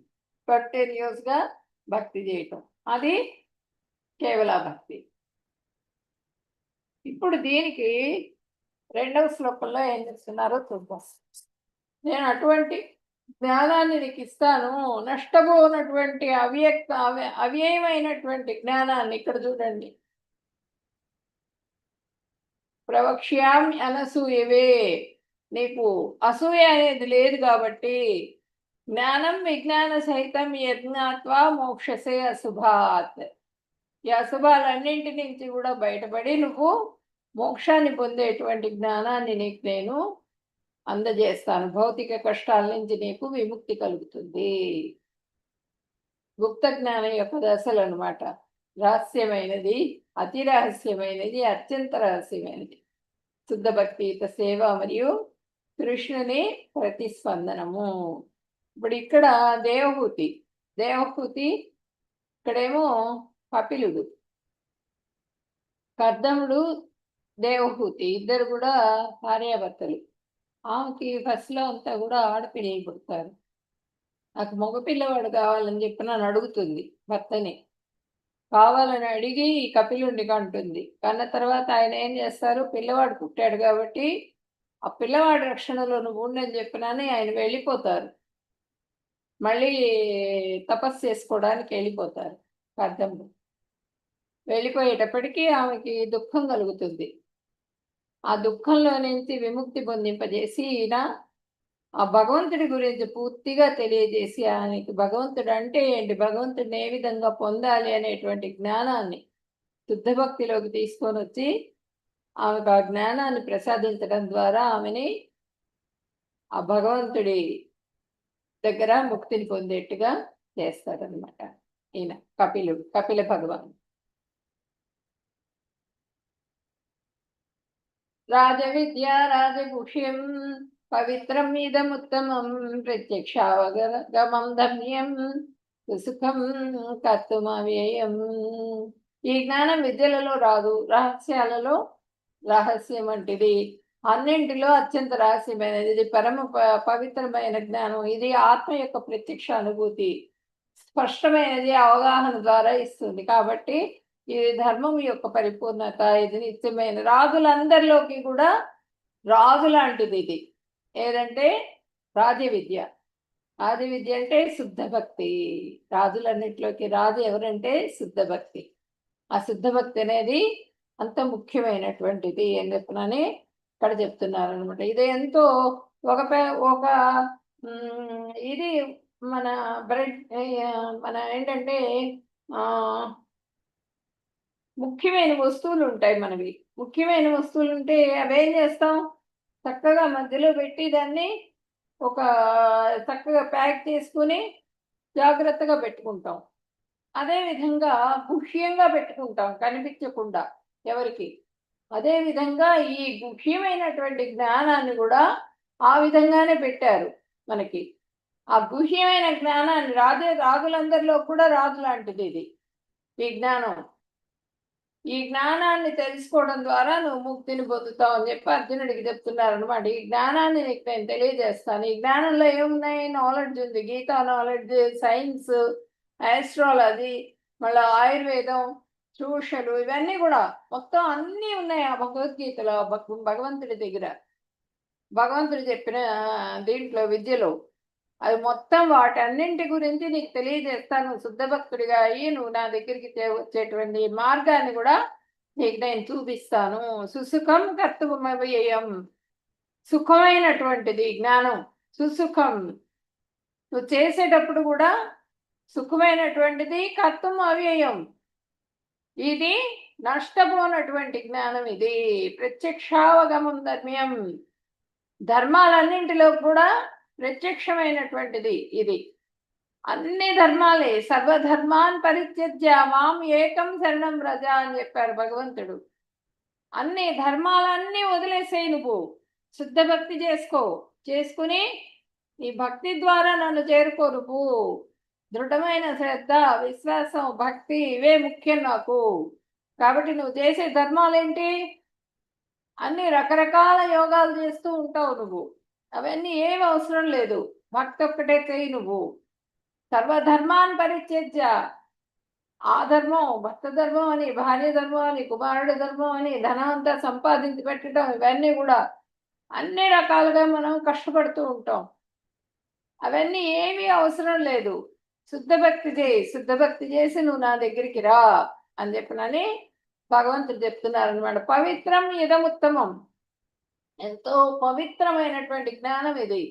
కంటిన్యూస్గా భక్తి చేయటం, అది కేవల భక్తి. ఇప్పుడు దీనికి 2వ శ్లోకంలో ఏం చేస్తున్నారో చూద్దాం. నేను అటువంటి జ్ఞానాన్ని నీకు ఇస్తాను, నష్టపోనటువంటి అవ్యయమైనటువంటి జ్ఞానాన్ని. ఇక్కడ చూడండి, ప్రవక్ష్యామి అనసూయవే, నీకు అసూయ అనేది లేదు కాబట్టి జ్ఞానం విజ్ఞాన సహితం యజ్ఞాత్వా మోక్షసే అశుభాత్. ఈ అశుభాలన్నింటి నుంచి కూడా బయటపడి నువ్వు మోక్షాన్ని పొందేటువంటి జ్ఞానాన్ని నీకు నేను అందజేస్తాను. భౌతిక కష్టాల నుంచి నీకు విముక్తి కలుగుతుంది. గుప్త జ్ఞానం యొక్క దశలు అనమాట. రహస్యమైనది, అతి రహస్యమైనది, అత్యంత రహస్యమైనది శుద్ధ భక్తియుత సేవ మరియు కృష్ణుని ప్రతిస్పందనము. ఇప్పుడు ఇక్కడ దేవహూతి, ఇక్కడేమో కపిలుడు, కర్దముడు, దేవహూతి ఇద్దరు కూడా భార్యాభర్తలు. ఆమెకి ఫస్ట్లో అంతా కూడా ఆడపిల్లలు పుడతారు. నాకు మగపిల్లవాడు కావాలని చెప్పి నన్ను అడుగుతుంది భర్తని. కావాలని అడిగి కపిలుండి కంటుంది. కన్న తర్వాత ఆయన ఏం చేస్తారు, పిల్లవాడు పుట్టాడు కాబట్టి ఆ పిల్లవాడి రక్షణలో నువ్వు ఉండని చెప్పినాని ఆయన వెళ్ళిపోతారు. మళ్ళీ తపస్సు చేసుకోవడానికి వెళ్ళిపోతారు. కర్దముడు వెళ్ళిపోయేటప్పటికీ ఆమెకి దుఃఖం కలుగుతుంది. ఆ దుఃఖంలో నుంచి విముక్తి పొందింపజేసి ఈయన ఆ భగవంతుడి గురించి పూర్తిగా తెలియజేసి ఆయనకి భగవంతుడు అంటే ఏంటి, భగవంతుడిని ఏ విధంగా పొందాలి అనేటువంటి జ్ఞానాన్ని శుద్ధ భక్తిలోకి తీసుకొని వచ్చి ఆమెకు ఆ జ్ఞానాన్ని ప్రసాదించడం ద్వారా ఆమెని ఆ భగవంతుడి దగ్గర ముక్తిని పొందేట్టుగా చేస్తాడనమాట ఈయన కపిల భగవాన్. రాజవిద్య రాజగుహ్యం పవిత్రం ఇదముత్తమం ప్రత్యక్షావగమం ధన్యం సుఖం కర్తుమవ్యయం. ఈ జ్ఞానం విద్యలలో రాదు, రహస్యాలలో రహస్యం వంటిది, అన్నింటిలో అత్యంత రహస్యమైనది. ఇది పరమ పవిత్రమైన జ్ఞానం. ఇది ఆత్మ యొక్క ప్రత్యక్ష అనుభూతి, స్పష్టమైనది, అవగాహన ద్వారా ఇస్తుంది. కాబట్టి ఇది ధర్మం యొక్క పరిపూర్ణత, ఇది నిత్యమైన. రాజులందరిలోకి కూడా రాజు లాంటిది ఇది. ఏదంటే రాజవిద్య. రాజవిద్య అంటే శుద్ధ భక్తి. రాజులన్నింటిలోకి రాజు ఎవరంటే శుద్ధ భక్తి. ఆ శుద్ధ భక్తి అనేది అంత ముఖ్యమైనటువంటిది అని చెప్పినని ఇక్కడ చెప్తున్నారు అనమాట. ఇది ఎంతో ఒక ఇది మన మన ఏంటంటే ముఖ్యమైన వస్తువులు ఉంటాయి మనవి. ముఖ్యమైన వస్తువులు ఉంటే అవేం చేస్తాం, చక్కగా మధ్యలో పెట్టి దాన్ని ఒక చక్కగా ప్యాక్ చేసుకుని జాగ్రత్తగా పెట్టుకుంటాం. అదేవిధంగా గుహ్యంగా పెట్టుకుంటాం, కనిపించకుండా ఎవరికి. అదేవిధంగా ఈ గుహ్యమైనటువంటి జ్ఞానాన్ని కూడా ఆ విధంగానే పెట్టారు మనకి. ఆ గుహ్యమైన జ్ఞానాన్ని రాజులందరిలో కూడా రాజు లాంటిది ఇది ఈ జ్ఞానం. ఈ జ్ఞానాన్ని తెలుసుకోవడం ద్వారా నువ్వు ముక్తిని పొందుతావు అని చెప్పి అర్జునుడికి చెప్తున్నారు అనమాట. ఈ జ్ఞానాన్ని నీకు నేను తెలియజేస్తాను. ఈ జ్ఞానంలో ఏమున్నాయి? నాలెడ్జ్ ఉంది, గీతా నాలెడ్జ్, సైన్స్, ఆస్ట్రాలజీ, మళ్ళీ ఆయుర్వేదం, ట్యూషన్లు, ఇవన్నీ కూడా మొత్తం అన్నీ ఉన్నాయి ఆ భగవద్గీతలో, భగవంతుడి దగ్గర, భగవంతుడు చెప్పిన దీంట్లో విద్యలో. అది మొత్తం వాటన్నింటి గురించి నీకు తెలియజేస్తాను. శుద్ధ భక్తుడిగా అయ్యి నువ్వు నా దగ్గరికి వచ్చేటువంటి మార్గాన్ని కూడా నీకు నేను చూపిస్తాను. సుసుఖం కర్తుమవ్యయం, సుఖమైనటువంటిది జ్ఞానం. సుసుఖం, నువ్వు చేసేటప్పుడు కూడా సుఖమైనటువంటిది. కర్తం అవ్యయం, ఇది నష్టపోనటువంటి జ్ఞానం. ఇది ప్రత్యక్షావగమం ధర్మ్యం, ధర్మాలన్నింటిలో కూడా ప్రత్యక్షమైనటువంటిది ఇది. అన్ని ధర్మాలే. సర్వధర్మాన్ పరిత్యజ్య మాం ఏకం శరణం వ్రజ అని చెప్పారు భగవంతుడు. అన్ని ధర్మాలన్నీ వదిలేసేయి, నువ్వు శుద్ధ భక్తి చేసుకో, చేసుకుని ఈ భక్తి ద్వారా నన్ను చేరుకో. నువ్వు దృఢమైన శ్రద్ధ, విశ్వాసం, భక్తి, ఇవే ముఖ్యం నాకు. కాబట్టి నువ్వు చేసే ధర్మాలేంటి? అన్ని రకరకాల యోగాలు చేస్తూ ఉంటావు నువ్వు. అవన్నీ ఏమి అవసరం లేదు, భక్తి ఒక్కటే చేయి నువ్వు. సర్వధర్మాన్ని పరిత్యజ్య, ఆ ధర్మం, భక్త ధర్మం అని, భార్య ధర్మం అని, కుమారుడి ధర్మం అని, ధనం అంతా సంపాదించి పెట్టడం, ఇవన్నీ కూడా అన్ని రకాలుగా మనం కష్టపడుతూ ఉంటాం. అవన్నీ ఏమీ అవసరం లేదు. శుద్ధ భక్తి చేయి, శుద్ధ భక్తి చేసి నువ్వు నా దగ్గరికి రా అని చెప్పినని భగవంతుడు చెప్తున్నారు అనమాట. పవిత్రం ఇదముత్తమం, ఎంతో పవిత్రమైనటువంటి జ్ఞానం ఇది.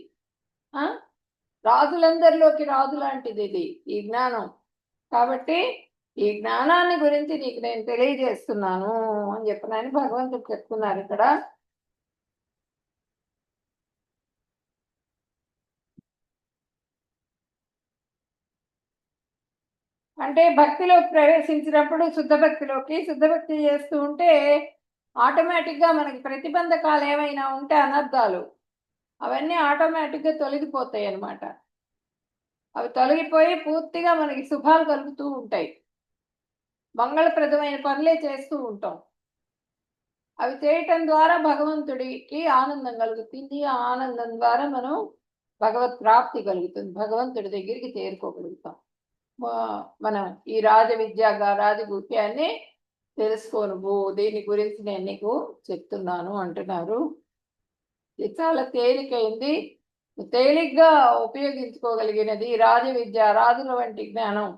రాజులందరిలోకి రాజు లాంటిది ఇది ఈ జ్ఞానం. కాబట్టి ఈ జ్ఞానాన్ని గురించి నీకు నేను తెలియజేస్తున్నాను అని చెప్పినని భగవంతుడు చెప్తున్నారు ఇక్కడ. అంటే భక్తిలోకి ప్రవేశించినప్పుడు శుద్ధ భక్తి చేస్తూ ఉంటే ఆటోమేటిక్గా మనకి ప్రతిబంధకాలు ఏమైనా ఉంటే, అనర్థాలు, అవన్నీ ఆటోమేటిక్గా తొలగిపోతాయి అన్నమాట. అవి తొలగిపోయి పూర్తిగా మనకి శుభాలు కలుగుతూ ఉంటాయి. మంగళప్రదమైన పనులే చేస్తూ ఉంటాం. అవి చేయటం ద్వారా భగవంతుడికి ఆనందం కలుగుతుంది. ఆ ఆనందం ద్వారా మనం భగవత్ ప్రాప్తి కలుగుతుంది, భగవంతుడి దగ్గరికి చేరుకోగలుగుతాం. మనం ఈ రాజగుహ్యాన్ని తెలుసుకో నువ్వు, దీని గురించి నేను నీకు చెప్తున్నాను అంటున్నారు. ఇది చాలా తేలికైంది, తేలిగ్గా ఉపయోగించుకోగలిగినది రాజవిద్య, రాజుల వంటి జ్ఞానం.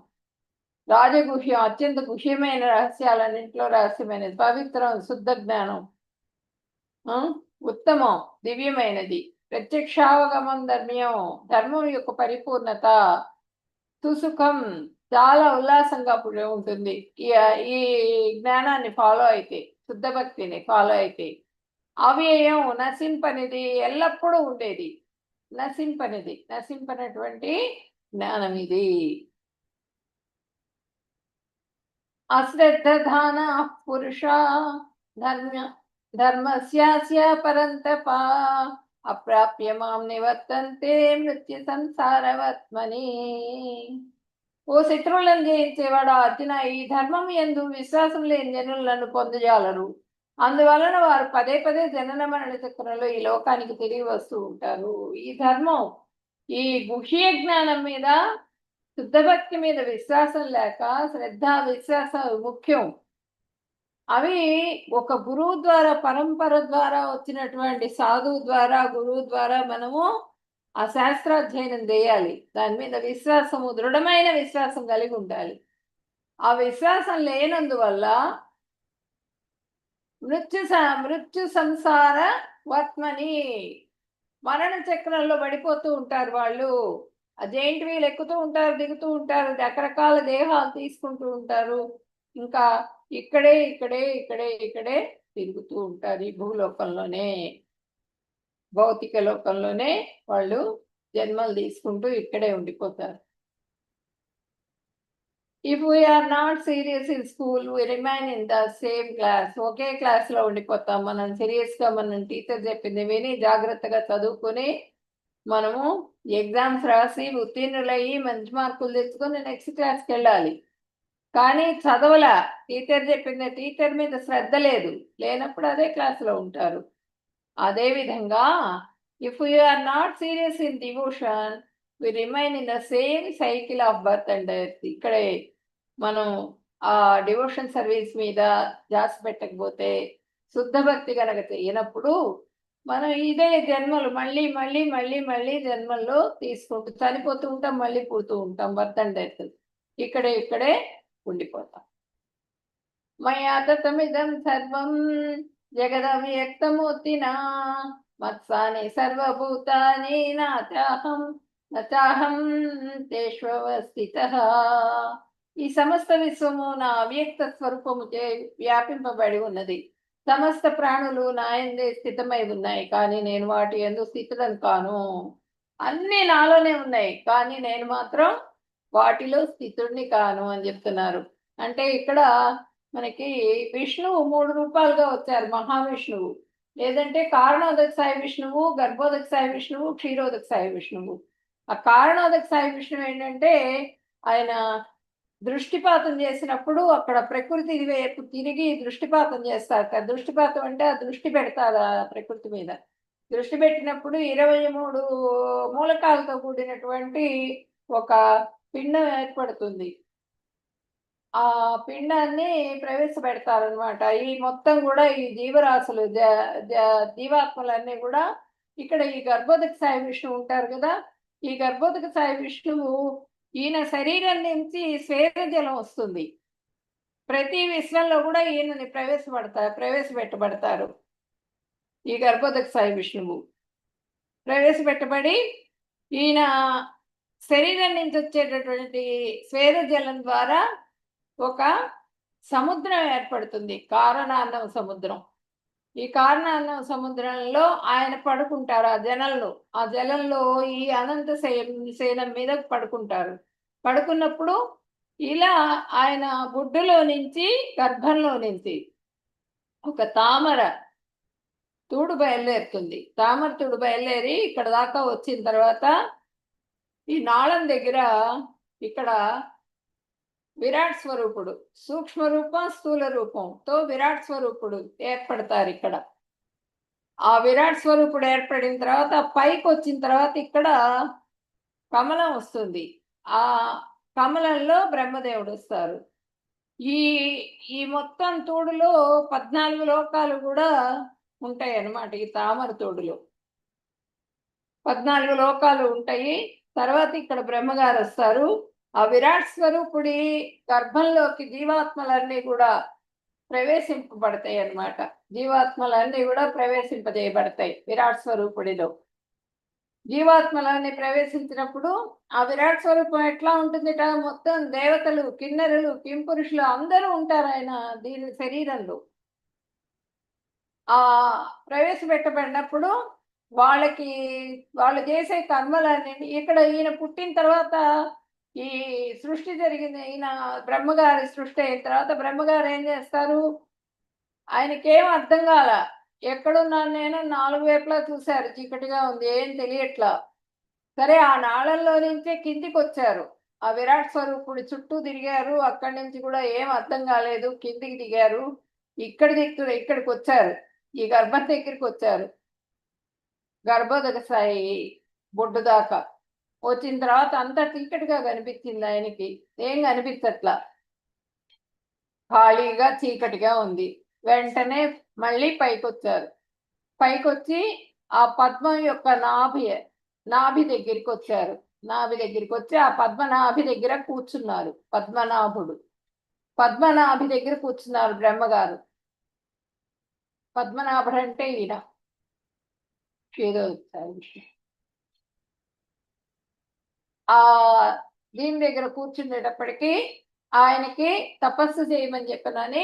రాజగుహ్యం అత్యంత గుహ్యమైన రహస్యాలన్నింటిలో రహస్యమైనది. పవిత్రం, శుద్ధ జ్ఞానం, ఉత్తమం, దివ్యమైనది. ప్రత్యక్షావగమం ధర్మ్యం, ధర్మం యొక్క పరిపూర్ణత. సుసుఖం, చాలా ఉల్లాసంగా ఉంటుంది ఈ జ్ఞానాన్ని ఫాలో అయితే, శుద్ధ భక్తిని ఫాలో అయితే. అవ్యయం, నశింపనిది, ఎల్లప్పుడూ ఉండేది, నశింపనటువంటి జ్ఞానం ఇది. అశ్రద్ధధాన పురుష ధర్మస్యాస్య పరంతప అప్రాప్య మాం నివర్తంతే మృత్యు సంసారవత్మని. ఓ శత్రువులను జయించేవాడు అర్జున, ఈ ధర్మం యందు విశ్వాసం లేని జనులను పొందజాలరు. అందువలన వారు పదే పదే జనన మరణ చక్రంలో ఈ లోకానికి తిరిగి వస్తూ ఉంటారు. ఈ ధర్మం, ఈ గుహ్య జ్ఞానం మీద, శుద్ధ భక్తి మీద విశ్వాసం లేక, శ్రద్ధ విశ్వాసం ముఖ్యం. అవి ఒక గురువు ద్వారా, పరంపర ద్వారా వచ్చినటువంటి సాధువు ద్వారా, గురువు ద్వారా మనము ఆ శాస్త్రాధ్యయనం చేయాలి. దాని మీద విశ్వాసము, దృఢమైన విశ్వాసం కలిగి ఉండాలి. ఆ విశ్వాసం లేనందువల్ల మృత్యు సంసార వర్త్మని, మరణ చక్రంలో పడిపోతూ ఉంటారు వాళ్ళు. ఆ జైంట్ వీల్ ఎక్కుతూ ఉంటారు, దిగుతూ ఉంటారు, రకరకాల దేహాలు తీసుకుంటూ ఉంటారు. ఇంకా ఇక్కడే తిరుగుతూ ఉంటారు. ఈ భూలోకంలోనే, భౌతిక లోకంలోనే వాళ్ళు జన్మలు తీసుకుంటూ ఇక్కడే ఉండిపోతారు. If we are not serious in school we remain in the same class. ఒకే క్లాస్లో ఉండిపోతాం. మనం సీరియస్గా మనం టీచర్ చెప్పింది విని జాగ్రత్తగా చదువుకొని మనము ఎగ్జామ్స్ రాసి ఉత్తీర్ణులయ్యి మంచి మార్కులు తెచ్చుకొని నెక్స్ట్ క్లాస్కి వెళ్ళాలి. కానీ చదవలా, టీచర్ చెప్పింది, టీచర్ మీద శ్రద్ధ లేదు, లేనప్పుడు అదే క్లాస్లో ఉంటారు. అదేవిధంగా if you are not serious in devotion we remain in the same cycle of birth and death. ఇక్కడే మనం ఆ డివోషన్ సర్వీస్ మీద ధ్యాస పెట్టకపోతే, శుద్ధ భక్తి కనుక చేయనప్పుడు మనం ఇదే జన్మలు మళ్ళీ మళ్ళీ మళ్ళీ మళ్ళీ జన్మల్లో తీసుకుంటూ చనిపోతూ ఉంటాం, మళ్ళీ పుడుతూ ఉంటాం. బర్త్ అండ్ డెత్ ఇక్కడే ఉండిపోతాం. మయా తతమిదం సర్వం జగదవ్యక్తమూర్తినా మత్సాని సర్వభూతాని నాచాహం తేష్వస్థితః. ఈ సమస్త విశ్వము నా అవ్యక్త స్వరూపముచే వ్యాపింపబడి ఉన్నది. సమస్త ప్రాణులు నా యందే స్థితమై ఉన్నాయి, కానీ నేను వాటి యందు స్థితులను కాను. అన్నీ నాలోనే ఉన్నాయి, కానీ నేను మాత్రం వాటిలో స్థితుడిని కాను అని చెప్తున్నారు. అంటే ఇక్కడ మనకి విష్ణువు 3 రూపాలుగా వచ్చారు. మహావిష్ణువు, లేదంటే కారణోదక సాయి విష్ణువు, గర్భోదక సాయి విష్ణువు, క్షీరోదక సాయి విష్ణువు. ఆ కారణోదక సాయి విష్ణువు ఏంటంటే ఆయన దృష్టిపాతం చేసినప్పుడు అక్కడ ప్రకృతి వైపు తిరిగి దృష్టిపాతం చేస్తారు. దృష్టిపాతం అంటే ఆ దృష్టి పెడతారు ఆ ప్రకృతి మీద. దృష్టి పెట్టినప్పుడు 23 మూలకాలతో కూడినటువంటి ఒక పిండం ఏర్పడుతుంది. ఆ పిండాన్ని ప్రవేశపెడతారనమాట. ఈ మొత్తం కూడా ఈ జీవరాశులు జీవాత్మలన్నీ కూడా ఇక్కడ ఈ గర్భోదక సాయి విష్ణువు ఉంటారు కదా. ఈ గర్భోదక సాయి విష్ణువు ఈయన శరీరం నుంచి శ్వేత జలం వస్తుంది. ప్రతి విశ్వంలో కూడా ఈయనని ప్రవేశపెట్టబడతారు. ఈ గర్భోదక సాయి విష్ణువు ప్రవేశపెట్టబడి ఈయన శరీరం నుంచి వచ్చేటటువంటి శ్వేత జలం ద్వారా ఒక సముద్రం ఏర్పడుతుంది, కారణాన్నం సముద్రం. ఈ కారణాన్నం సముద్రంలో ఆయన పడుకుంటారు. ఆ జలంలో ఈ అనంత శయనం మీద పడుకుంటారు. పడుకున్నప్పుడు ఇలా ఆయన గుడ్డులో నుంచి, గర్భంలో నుంచి ఒక తామర తూడు బయలుదేరుతుంది. తామర తూడు బయలుదేరి ఇక్కడ దాకా వచ్చిన తర్వాత ఈ నాళం దగ్గర ఇక్కడ విరాట్ స్వరూపుడు, సూక్ష్మ రూపం స్థూల రూపంతో విరాట్ స్వరూపుడు ఏర్పడతారు ఇక్కడ. ఆ విరాట్ స్వరూపుడు ఏర్పడిన తర్వాత పైకి వచ్చిన తర్వాత ఇక్కడ కమలం వస్తుంది. ఆ కమలంలో బ్రహ్మదేవుడు వస్తారు. ఈ ఈ మొత్తం తోడులో 14 లోకాలు కూడా ఉంటాయి అన్నమాట. ఈ తామర తోడులో 14 లోకాలు ఉంటాయి. తర్వాత ఇక్కడ బ్రహ్మగారు వస్తారు. ఆ విరాట్ స్వరూపుడి గర్భంలోకి జీవాత్మలన్నీ కూడా ప్రవేశింపబడతాయి అన్నమాట. జీవాత్మలన్నీ కూడా ప్రవేశింపజేయబడతాయి విరాట్ స్వరూపుడిలో. జీవాత్మలన్నీ ప్రవేశించినప్పుడు ఆ విరాట్ స్వరూపం ఎట్లా ఉంటుందిట, మొత్తం దేవతలు, కిన్నెరులు, కింపురుషులు అందరూ ఉంటారు ఆయన దీని శరీరంలో. ఆ ప్రవేశపెట్టబడినప్పుడు వాళ్ళు చేసే కర్మలన్నీ ఇక్కడ ఈయన పుట్టిన తర్వాత ఈ సృష్టి జరిగింది. ఈయన బ్రహ్మగారి సృష్టి అయిన తర్వాత బ్రహ్మగారు ఏం చేస్తారు, ఆయనకేం అర్థం కాల. ఎక్కడున్నాను నేను, 4 వైపులా చూశారు, చీకటిగా ఉంది, ఏం తెలియట్లా. సరే ఆ నాళంలో నుంచే కిందికి వచ్చారు. ఆ విరాట్ స్వరూపుడి చుట్టూ తిరిగారు. అక్కడి నుంచి కూడా ఏం అర్థం కాలేదు, కిందికి దిగారు. ఇక్కడికి వచ్చారు, ఈ గర్భం దగ్గరికి వచ్చారు. గర్భోదక సాయి బొడ్డు దాకా వచ్చిన తర్వాత అంతా చీకటిగా కనిపించింది ఆయనకి. ఏం కనిపించట్లా, ఖాళీగా చీకటిగా ఉంది. వెంటనే మళ్ళీ పైకొచ్చారు. పైకొచ్చి ఆ పద్మం యొక్క నాభి దగ్గరికి వచ్చారు. నాభి దగ్గరికి వచ్చి ఆ పద్మనాభి దగ్గర కూర్చున్నారు. పద్మనాభి దగ్గర కూర్చున్నారు బ్రహ్మగారు. పద్మనాభుడు అంటే ఈయన ఆ దీని దగ్గర కూర్చుండేటప్పటికీ ఆయనకి తపస్సు చేయమని చెప్పనని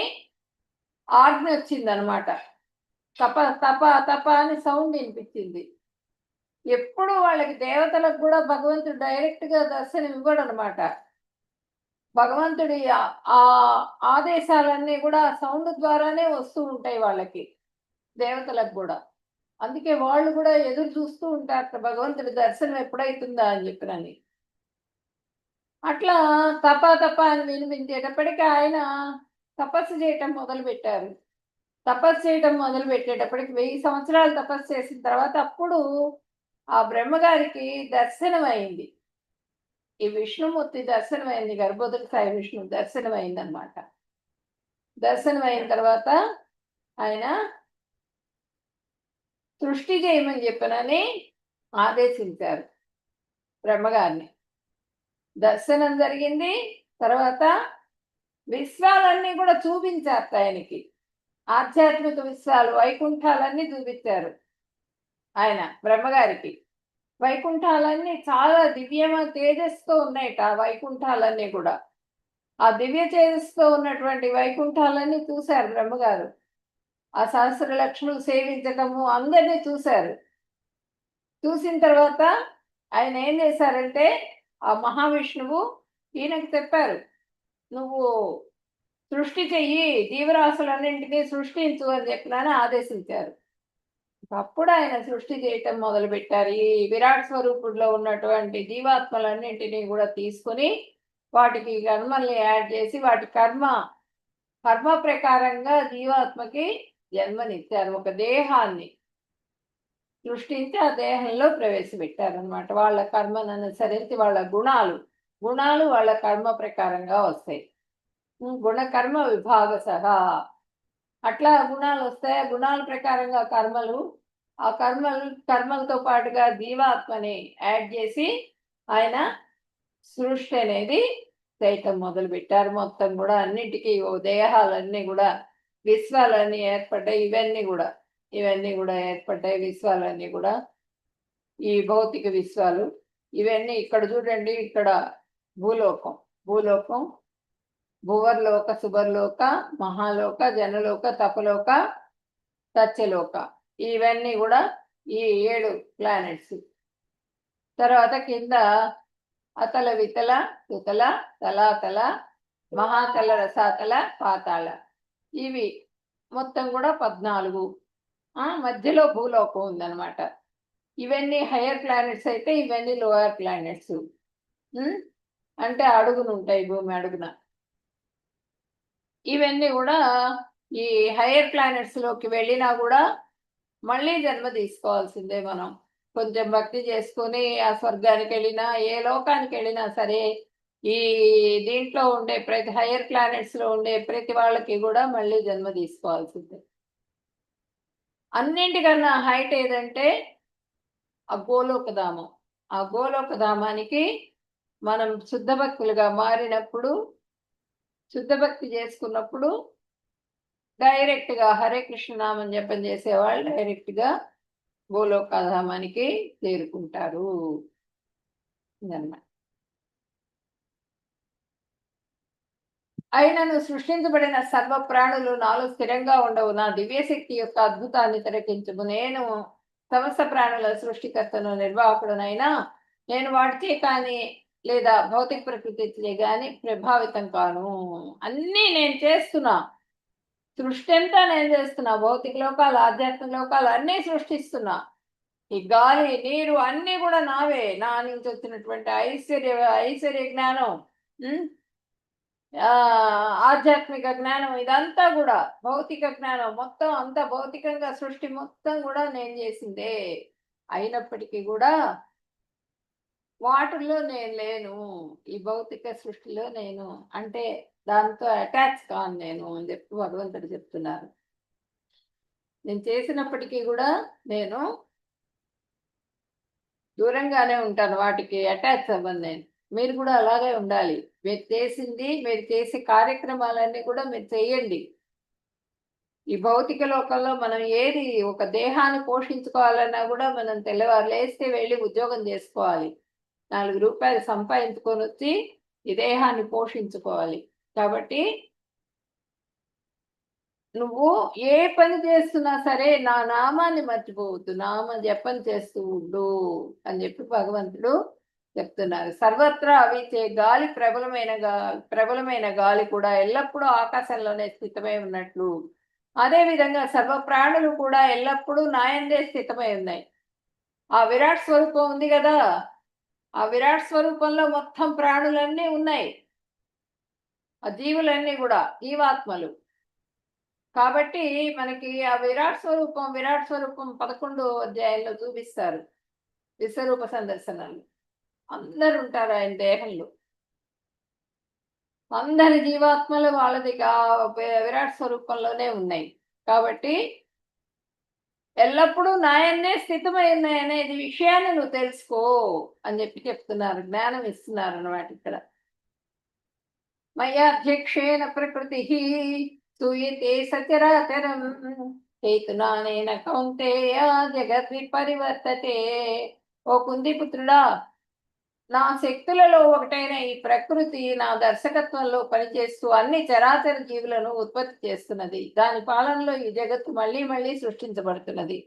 ఆజ్ఞ వచ్చిందనమాట. తప తప తప అని సౌండ్ వినిపించింది. ఎప్పుడు వాళ్ళకి దేవతలకు కూడా భగవంతుడు డైరెక్ట్ గా దర్శనం ఇవ్వడు అనమాట. భగవంతుడి ఆ ఆదేశాలన్నీ కూడా సౌండ్ ద్వారానే వస్తూ ఉంటాయి వాళ్ళకి, దేవతలకు కూడా. అందుకే వాళ్ళు కూడా ఎదురు చూస్తూ ఉంటారు భగవంతుడి దర్శనం ఎప్పుడైతుందా అని చెప్పినని. అట్లా తప అని వినిపించేటప్పటికి ఆయన తపస్సు చేయటం మొదలుపెట్టారు. తపస్సు చేయటం మొదలు పెట్టేటప్పటికి 1000 సంవత్సరాలు తపస్సు చేసిన తర్వాత అప్పుడు ఆ బ్రహ్మగారికి దర్శనమైంది. ఈ విష్ణుమూర్తి దర్శనమైంది, గర్భోదక సాయి విష్ణు దర్శనమైంది అనమాట. దర్శనమైన తర్వాత ఆయన సృష్టి చేయమని చెప్పనని ఆదేశించారు బ్రహ్మగారిని. దర్శనం జరిగింది. తర్వాత విశ్వాలన్నీ కూడా చూపించారు ఆయనకి. ఆధ్యాత్మిక విశ్వాలు, వైకుంఠాలన్నీ చూపించారు ఆయన బ్రహ్మగారికి. వైకుంఠాలన్నీ చాలా దివ్యమైన తేజస్తో ఉన్నాయట ఆ వైకుంఠాలన్నీ కూడా. ఆ దివ్య తేజస్తో ఉన్నటువంటి వైకుంఠాలన్నీ చూశారు బ్రహ్మగారు. ఆ సహస్ర లక్ష్ములు సేవించటము అందరినీ చూశారు. చూసిన తర్వాత ఆయన ఏం చేశారంటే ఆ మహావిష్ణువు ఈయనకి చెప్పారు, నువ్వు సృష్టి చెయ్యి, జీవరాశులన్నింటినీ సృష్టించు అని చెప్పినాను ఆదేశించారు. అప్పుడు ఆయన సృష్టి చేయటం మొదలుపెట్టారు. ఈ విరాట్ స్వరూపుడిలో ఉన్నటువంటి జీవాత్మలన్నింటినీ కూడా తీసుకుని వాటికి కర్మల్ని యాడ్ చేసి వాటి కర్మ ప్రకారంగా జీవాత్మకి జన్మనిచ్చారు. ఒక దేహాన్ని సృష్టించి ఆ దేహంలో ప్రవేశపెట్టారనమాట. వాళ్ళ కర్మను అనుసరించి వాళ్ళ గుణాలు వాళ్ళ కర్మ ప్రకారంగా వస్తాయి. గుణకర్మ విభాగ సహా అట్లా గుణాలు వస్తాయి. గుణాల ప్రకారంగా కర్మలు, ఆ కర్మలతో పాటుగా జీవాత్మని యాడ్ చేసి ఆయన సృష్టి అనేది చేయటం మొదలు పెట్టారు. మొత్తం కూడా అన్నిటికీ దేహాలన్నీ కూడా విశ్వాలన్నీ ఏర్పడ్డాయి. ఇవన్నీ కూడా ఏర్పడ్డాయి విశ్వాలన్నీ కూడా. ఈ భౌతిక విశ్వాలు ఇవన్నీ ఇక్కడ చూడండి. ఇక్కడ భూలోకం, భువర్లోక, సువర్లోక, మహాలోక, జనలోక, తపలోక, సత్యలోక, ఇవన్నీ కూడా ఈ 7 ప్లానెట్స్. తర్వాత కింద అతల, వితల, సుతల, తలాతల, మహాతల, రసాతల, పాతాళ, ఇవి మొత్తం కూడా 14. మధ్యలో భూలోకం ఉందన్నమాట. ఇవన్నీ హయ్యర్ ప్లానెట్స్ అయితే ఇవన్నీ లోయర్ ప్లానెట్స్. అంటే అడుగున ఉంటాయి, భూమి అడుగున. ఇవన్నీ కూడా ఈ హయ్యర్ ప్లానెట్స్ లోకి వెళ్ళినా కూడా మళ్ళీ జన్మ తీసుకోవాల్సిందే. మనం కొంచెం భక్తి చేసుకుని ఆ స్వర్గానికి వెళ్ళినా ఏ లోకానికి వెళ్ళినా సరే ఈ దీంట్లో ఉండే ప్రతి హయ్యర్ ప్లానెట్స్ లో ఉండే ప్రతి వాళ్ళకి కూడా మళ్ళీ జన్మ తీసుకోవాల్సిందే. అన్నింటికన్నా హైట్ ఏదంటే ఆ గోలోకధామం. ఆ గోలోకధామానికి మనం శుద్ధ భక్తులుగా మారినప్పుడు, శుద్ధ భక్తి చేసుకున్నప్పుడు డైరెక్ట్గా హరే కృష్ణ నామం జపం చేసేవాళ్ళు డైరెక్ట్గా గోలోకధామానికి చేరుకుంటారు అన్నమాట. అయినను సృష్టించబడిన సర్వ ప్రాణులు నాలో స్థిరంగా ఉండవు. నా దివ్యశక్తి యొక్క అద్భుతాన్ని తిరకించుము. నేను సమస్త ప్రాణుల సృష్టికర్తను, నిర్వాహకుడునైనా నేను వాటిచే కానీ లేదా భౌతిక ప్రకృతి కానీ ప్రభావితం కాను. అన్నీ నేను చేస్తున్నా. సృష్టి అంతా నేను చేస్తున్నా. భౌతిక లోకాలు, ఆధ్యాత్మిక లోకాలు అన్నీ సృష్టిస్తున్నా. ఈ గాలి, నీరు అన్నీ కూడా నావే. నా నుంచి వచ్చినటువంటి ఐశ్వర్య జ్ఞానం, ఆధ్యాత్మిక జ్ఞానం, ఇదంతా కూడా భౌతిక జ్ఞానం మొత్తం అంతా భౌతికంగా సృష్టి మొత్తం కూడా నేను చేసిందే. అయినప్పటికీ కూడా వాటిల్లో నేను లేను. ఈ భౌతిక సృష్టిలో నేను అంటే దాంతో అటాచ్ కాను నేను అని చెప్పి భగవంతుడు చెప్తున్నారు. నేను చేసినప్పటికీ కూడా నేను దూరంగానే ఉంటాను, వాటికి అటాచ్ అవ్వను నేను. మీరు కూడా అలాగే ఉండాలి. మీరు చేసింది, మీరు చేసే కార్యక్రమాలన్నీ కూడా మీరు చేయండి. ఈ భౌతిక లోకంలో మనం ఏది ఒక దేహాన్ని పోషించుకోవాలన్నా కూడా మనం తెల్లవారు లేస్తే వెళ్ళి ఉద్యోగం చేసుకోవాలి. 4 రూపాయలు సంపాదించుకొని వచ్చి ఈ దేహాన్ని పోషించుకోవాలి. కాబట్టి నువ్వు ఏ పని చేస్తున్నా సరే నా నామాన్ని మర్చిపోవద్దు, నామ జపం చేస్తూ ఉండు అని చెప్పి భగవంతుడు చెప్తున్నారు. సర్వత్రా వీచే గాలి ప్రబలమైన గాలి కూడా ఎల్లప్పుడూ ఆకాశంలోనే స్థితమై ఉన్నట్లు, అదే విధంగా సర్వ ప్రాణులు కూడా ఎల్లప్పుడూ నాయందే స్థితమై ఉన్నాయి. ఆ విరాట్ స్వరూపం ఉంది కదా, ఆ విరాట్ స్వరూపంలో మొత్తం ప్రాణులన్నీ ఉన్నాయి, ఆ జీవులన్నీ కూడా జీవాత్మలు. కాబట్టి మనకి ఆ విరాట్ స్వరూపం 11 అధ్యాయంలో చూపిస్తారు. విశ్వరూప సందర్శనాలు అందరు ఉంటారు ఆయన దేహంలో. అందరి జీవాత్మలు వాళ్ళది విరాట్ స్వరూపంలోనే ఉన్నాయి. కాబట్టి ఎల్లప్పుడూ నాయన్నే స్థితమై ఉన్నాయి అనేది విషయాన్ని నువ్వు తెలుసుకో అని చెప్తున్నారు, జ్ఞానం ఇస్తున్నారు అన్నమాట ఇక్కడ. మయాధ్యక్షేణ ప్రకృతి సూయతే సచరాచరం హేతునానేన కౌంతేయ జగద్వి పరివర్తతే. ఓ కుందిపుత్రుడా, నా శక్తులలో ఒకటైన ఈ ప్రకృతి నా దర్శకత్వంలో పనిచేస్తూ అన్ని చరాచర జీవులను ఉత్పత్తి చేస్తున్నది. దాని పాలనలో ఈ జగత్తు మళ్ళీ మళ్ళీ సృష్టించబడుతున్నది.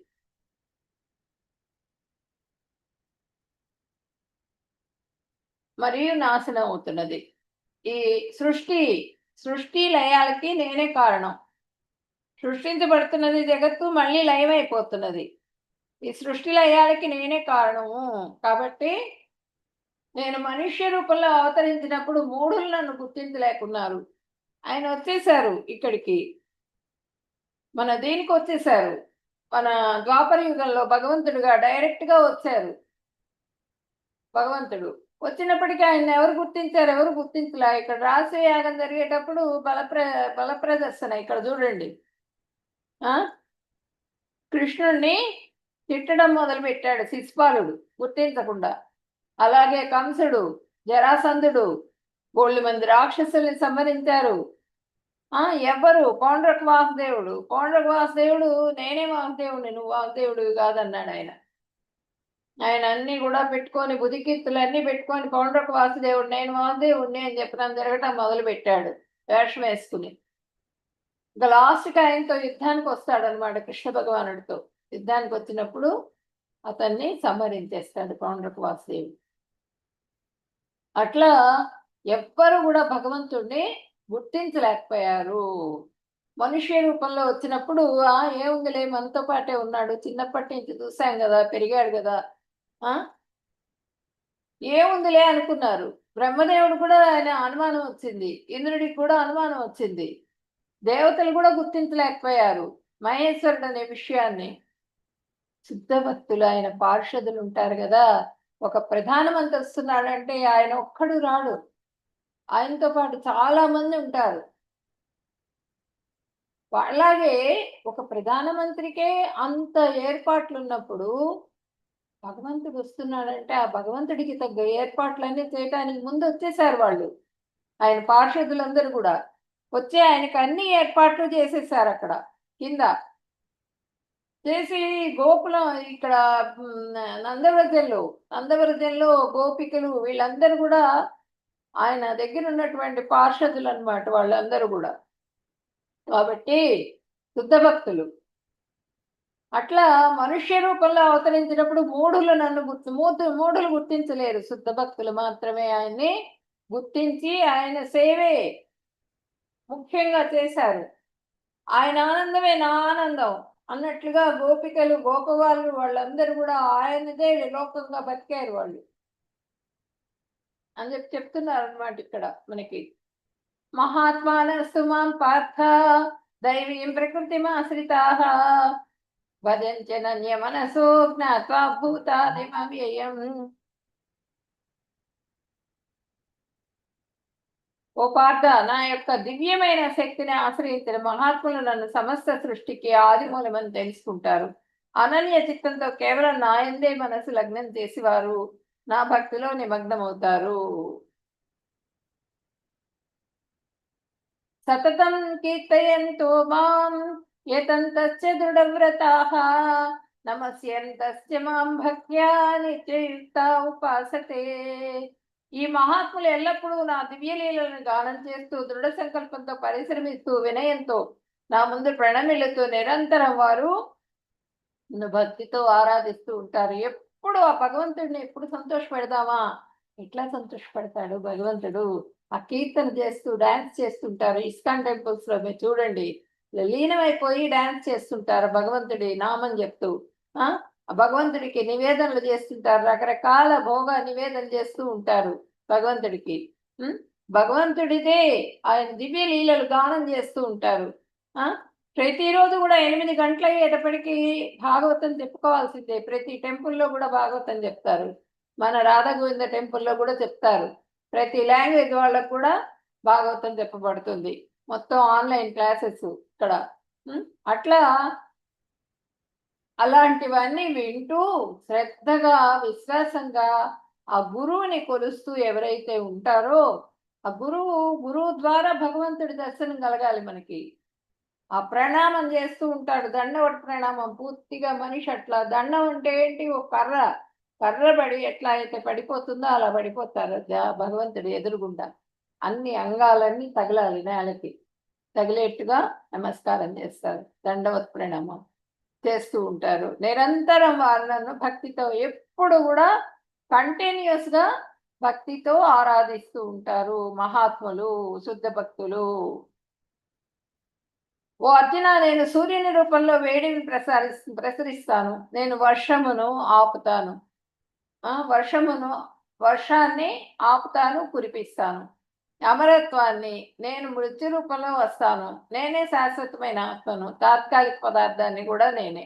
మరియు నాశనం అవుతున్నది. ఈ సృష్టి లయాలకి నేనే కారణం. సృష్టించబడుతున్నది జగత్తు, మళ్ళీ లయమైపోతున్నది. ఈ సృష్టి లయాలకి నేనే కారణము. కాబట్టి నేను మనుష్య రూపంలో అవతరించినప్పుడు మూఢులు నన్ను గుర్తించలేకున్నారు. ఆయన వచ్చేసారు ఇక్కడికి, మన దీనికి వచ్చేసారు. మన ద్వాపర యుగంలో భగవంతుడుగా డైరెక్ట్గా వచ్చారు. భగవంతుడు వచ్చినప్పటికీ ఆయన ఎవరు గుర్తించారు? ఎవరు గుర్తించలే. ఇక్కడ రాసే యాగం జరిగేటప్పుడు బల ప్రదర్శన ఇక్కడ చూడండి. కృష్ణుణ్ణి తిట్టడం మొదలు పెట్టాడు శిశుపాలుడు గుర్తించకుండా. అలాగే కంసుడు, జరాసంధుడు, బోళ్ళు మంది రాక్షసుల్ని సంహరించారు. ఎవరు? పౌండ్రక వాసుదేవుడు నేనే వాసుదేవుడిని, నువ్వు వాసుదేవుడివి కాదన్నాడు ఆయన. ఆయన అన్ని కూడా పెట్టుకొని బుధికీర్తులన్నీ పెట్టుకొని పౌండ్రక వాసుదేవుడు నేను వాసుదేవుడిని అని చెప్పడం జరగటం మొదలు పెట్టాడు వేషం వేసుకుని. ఇంకా లాస్ట్కి ఆయనతో యుద్ధానికి వస్తాడనమాట, కృష్ణ భగవానుడితో యుద్ధానికి వచ్చినప్పుడు అతన్ని సంహరించేస్తాడు పౌండ్రక వాసుదేవుడు. అట్లా ఎవ్వరు కూడా భగవంతుడిని గుర్తించలేకపోయారు. మనుష్య రూపంలో వచ్చినప్పుడు ఏముందిలే మనతో పాటే ఉన్నాడు, చిన్నప్పటి నుంచి చూసాం కదా, పెరిగాడు కదా, ఏముందిలే అనుకున్నారు. బ్రహ్మదేవుడు కూడా ఆయన అనుమానం వచ్చింది, ఇంద్రుడికి కూడా అనుమానం వచ్చింది, దేవతలు కూడా గుర్తించలేకపోయారు మహేశ్వరుడు అనే విషయాన్ని. శుద్ధ భక్తులు ఆయన పార్షదులు ఉంటారు కదా, ఒక ప్రధానమంత్రి వస్తున్నాడంటే ఆయన ఒక్కడు రాడు, ఆయనతో పాటు చాలా మంది ఉంటారు. అలాగే ఒక ప్రధానమంత్రికే అంత ఏర్పాట్లు ఉన్నప్పుడు భగవంతుడు వస్తున్నాడంటే ఆ భగవంతుడికి తగ్గ ఏర్పాట్లన్నీ చేయటానికి ముందు వచ్చేసారు వాళ్ళు. ఆయన పార్షదులందరూ కూడా వచ్చి ఆయనకు అన్ని ఏర్పాట్లు చేసేసారు అక్కడ కింద చేసి. గోకులం ఇక్కడ నందవ్రజంలో గోపికలు వీళ్ళందరూ కూడా ఆయన దగ్గర ఉన్నటువంటి పార్షదులు అన్నమాట వాళ్ళందరూ కూడా. కాబట్టి శుద్ధ భక్తులు. అట్లా మనుష్య రూపంలో అవతరించినప్పుడు మూఢులు గుర్తించలేరు, శుద్ధ భక్తులు మాత్రమే ఆయన్ని గుర్తించి ఆయన సేవే ముఖ్యంగా చేశారు. ఆయన ఆనందమే నా ఆనందం అన్నట్లుగా గోపికలు గోపవాళ్ళు వాళ్ళందరూ కూడా ఆయనదే లోకంగా బతికారు వాళ్ళు అని చెప్తున్నారు అన్నమాట ఇక్కడ మనకి. మహాత్మానస్తు మాం పార్థ దైవీం ప్రకృతిమాశ్రితాః భజంచనన్య మనసో జ్ఞాత్వా భూతాదిమవ్యయం. ఓ పార్థ, నా యొక్క దివ్యమైన శక్తిని ఆశ్రయించిన మహాత్ములు నన్ను సమస్త సృష్టికి ఆదిమూలమని తెలుసుకుంటారు. అనన్య చిత్తంతో కేవలం నా యందే మనసు లగ్నం చేసి వారు నా భక్తిలో నిమగ్నమవుతారు. సతతం కీర్తయంతో మాం యతంతస్య దృఢవ్రతాః నమస్యంతస్య మాం భక్త్యా నిత్యయుక్తా ఉపాసతే. ఈ మహాత్ములు ఎల్లప్పుడూ నా దివ్యలీలను గానం చేస్తూ దృఢ సంకల్పంతో పరిశ్రమిస్తూ వినయంతో నా ముందు ప్రణమిల్లుతూ నిరంతరం వారు భక్తితో ఆరాధిస్తూ ఉంటారు. ఎప్పుడు ఆ భగవంతుడిని ఎప్పుడు సంతోష పెడదామా, ఎట్లా సంతోషపడతాడు భగవంతుడు. ఆ కీర్తన చేస్తూ డాన్స్ చేస్తుంటారు ఇస్కాన్ టెంపుల్స్ లో, మీరు చూడండి, లీనమైపోయి డాన్స్ చేస్తుంటారు భగవంతుడి నామం చెప్తూ. ఆ భగవంతుడికి నివేదనలు చేస్తుంటారు, రకరకాల భోగ నివేదన చేస్తూ ఉంటారు భగవంతుడికి. భగవంతుడిదే ఆయన దివ్య లీలలు గానం చేస్తూ ఉంటారు. ప్రతిరోజు కూడా 8 గంటల అయ్యేటప్పటికి భాగవతం చెప్పుకోవాల్సిందే. ప్రతి టెంపుల్లో కూడా భాగవతం చెప్తారు. మన రాధాగోవింద టెంపుల్లో కూడా చెప్తారు. ప్రతి లాంగ్వేజ్ వాళ్ళకు కూడా భాగవతం చెప్పబడుతుంది. మొత్తం ఆన్లైన్ క్లాసెస్ ఇక్కడ. అట్లా అలాంటివన్నీ వింటూ శ్రద్ధగా విశ్వాసంగా ఆ గురువుని కొలుస్తూ ఎవరైతే ఉంటారో ఆ గురువు ద్వారా భగవంతుడి దర్శనం కలగాలి మనకి. ఆ ప్రణామం చేస్తూ ఉంటాడు, దండవట ప్రణామం. పూర్తిగా మనిషి అట్లా దండం అంటే ఏంటి, ఒక కర్ర పడి ఎట్లా అయితే పడిపోతుందో అలా పడిపోతారు భగవంతుడు ఎదురుగుండా. అన్ని అంగాలన్నీ తగలాలి, నేలకి తగిలేట్టుగా నమస్కారం చేస్తారు, దండవత ప్రణామం చేస్తూ ఉంటారు. నిరంతరం వాళ్ళను భక్తితో ఎప్పుడు కూడా కంటిన్యూస్గా భక్తితో ఆరాధిస్తూ ఉంటారు మహాత్ములు, శుద్ధ భక్తులు. ఓ అర్జున, నేను సూర్యుని రూపంలో వేడిని ప్రసరిస్తాను, నేను వర్షమును ఆపుతాను, వర్షాన్ని ఆపుతాను, కురిపిస్తాను. అమరత్వాన్ని, నేను మృత్యు రూపంలో వస్తాను, నేనే శాశ్వతమైన ఆత్మను, తాత్కాలిక పదార్థాన్ని కూడా నేనే.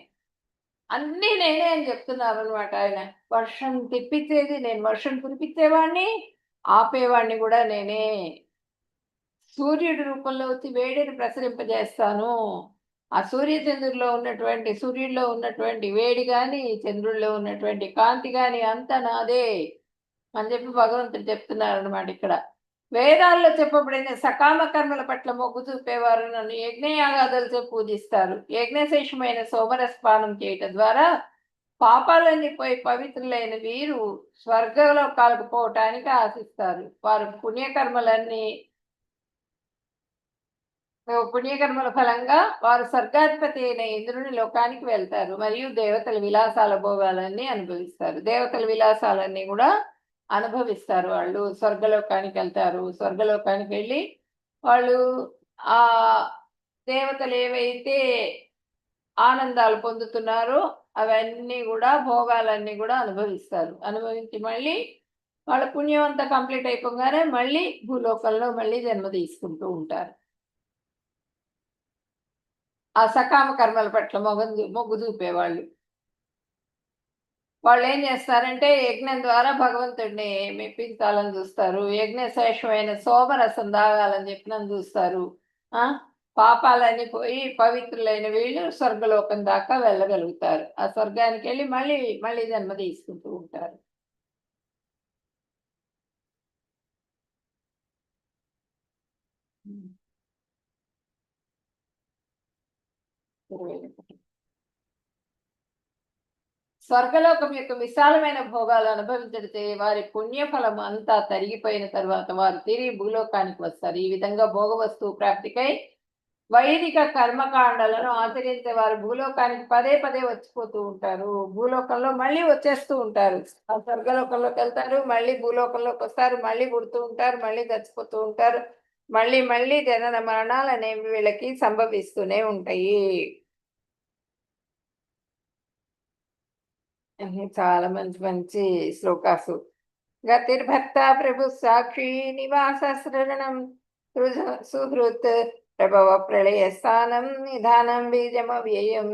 అన్నీ నేనే అని చెప్తున్నారు అనమాట ఆయన. వర్షం తెప్పించేది నేను, వర్షం కురిపించేవాడిని, ఆపేవాడిని కూడా నేనే. సూర్యుడి రూపంలో వచ్చి వేడిని ప్రసరింపజేస్తాను. ఆ సూర్యుడిలో ఉన్నటువంటి వేడి కానీ, చంద్రుడిలో ఉన్నటువంటి కాంతి కానీ అంతా నాదే అని చెప్పి భగవంతుడు చెప్తున్నారు అనమాట ఇక్కడ. వేదాల్లో చెప్పబడిన సకామ కర్మల పట్ల మొగ్గు చూపేవారు నన్ను యజ్ఞయాగాదులతో పూజిస్తారు. యజ్ఞశేషమైన సోమరస్పానం చేయటం ద్వారా పాపాలన్నీ పోయి పవిత్రులైన వీరు స్వర్గలోకాలకు పోవటానికి ఆశిస్తారు. వారు పుణ్యకర్మల ఫలంగా వారు స్వర్గాధిపతి అయిన ఇంద్రుని లోకానికి వెళ్తారు మరియు దేవతల విలాసాల భోగాలన్నీ అనుభవిస్తారు. దేవతల విలాసాలన్నీ కూడా అనుభవిస్తారు. వాళ్ళు స్వర్గలోకానికి వెళ్తారు. స్వర్గలోకానికి వెళ్ళి వాళ్ళు ఆ దేవతలు ఏవైతే ఆనందాలు పొందుతున్నారో అవన్నీ కూడా, భోగాలన్నీ కూడా అనుభవిస్తారు. అనుభవించి మళ్ళీ వాళ్ళ పుణ్యం అంతా కంప్లీట్ అయిపోగానే మళ్ళీ భూలోకంలో మళ్ళీ జన్మ తీసుకుంటూ ఉంటారు. ఆ సకామ కర్మల పట్ల మొగ్గు చూపేవాళ్ళు. వాళ్ళు ఏం చేస్తారంటే యజ్ఞం ద్వారా భగవంతుడిని మెప్పించాలని చూస్తారు. యజ్ఞశేషమైన సోమరసం తాగాలని చెప్పినని చూస్తారు. పాపాలన్నీ పోయి పవిత్రులైన వీళ్ళు స్వర్గలోకం దాకా వెళ్ళగలుగుతారు. ఆ స్వర్గానికి వెళ్ళి మళ్ళీ మళ్ళీ జన్మ తీసుకుంటూ ఉంటారు. స్వర్గలోకం యొక్క విశాలమైన భోగాలు అనుభవించడితే వారి పుణ్యఫలం అంతా తరిగిపోయిన తర్వాత వారు తిరిగి భూలోకానికి వస్తారు. ఈ విధంగా భోగ వస్తువు ప్రాప్తికై వైదిక కర్మకాండలను ఆచరించే వారు భూలోకానికి పదే పదే వచ్చిపోతూ ఉంటారు. భూలోకంలో మళ్ళీ వచ్చేస్తూ ఉంటారు. ఆ స్వర్గలోకంలోకి వెళ్తారు, మళ్ళీ భూలోకంలోకి వస్తారు, మళ్ళీ పుడుతూ ఉంటారు, మళ్ళీ చచ్చిపోతూ ఉంటారు. మళ్ళీ మళ్ళీ జనన మరణాలు అనేవి వీళ్ళకి సంభవిస్తూనే ఉంటాయి. చాలా మంచి మంచి శ్లోకాసు. గతిర్భర్త ప్రభు సాక్షి నివాస శరణం సుహృత్ ప్రభవ ప్రళయ స్థానం నిధానం బీజమవ్యయం.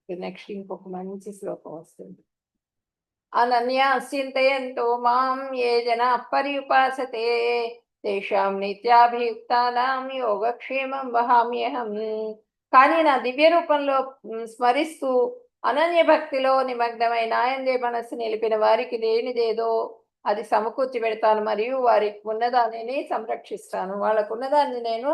నెక్స్ట్ ఇంకొక మంచి శ్లోకం వస్తుంది. అనన్యాస్యంతయంతో మాం ఏ జనా పర్యుపాసతే తేషాం నిత్యాభియుక్తానాం యోగక్షేమం వహామ్యహం. కానీ నా దివ్య రూపంలో స్మరిస్తూ అనన్య భక్తిలో నిమగ్నమై నాయందే మనస్సు నిలిపిన వారికి లేనిదేదో అది సమకూర్చి పెడతాను మరియు వారికి ఉన్నదాన్ని సంరక్షిస్తాను. వాళ్ళకు ఉన్నదాన్ని నేను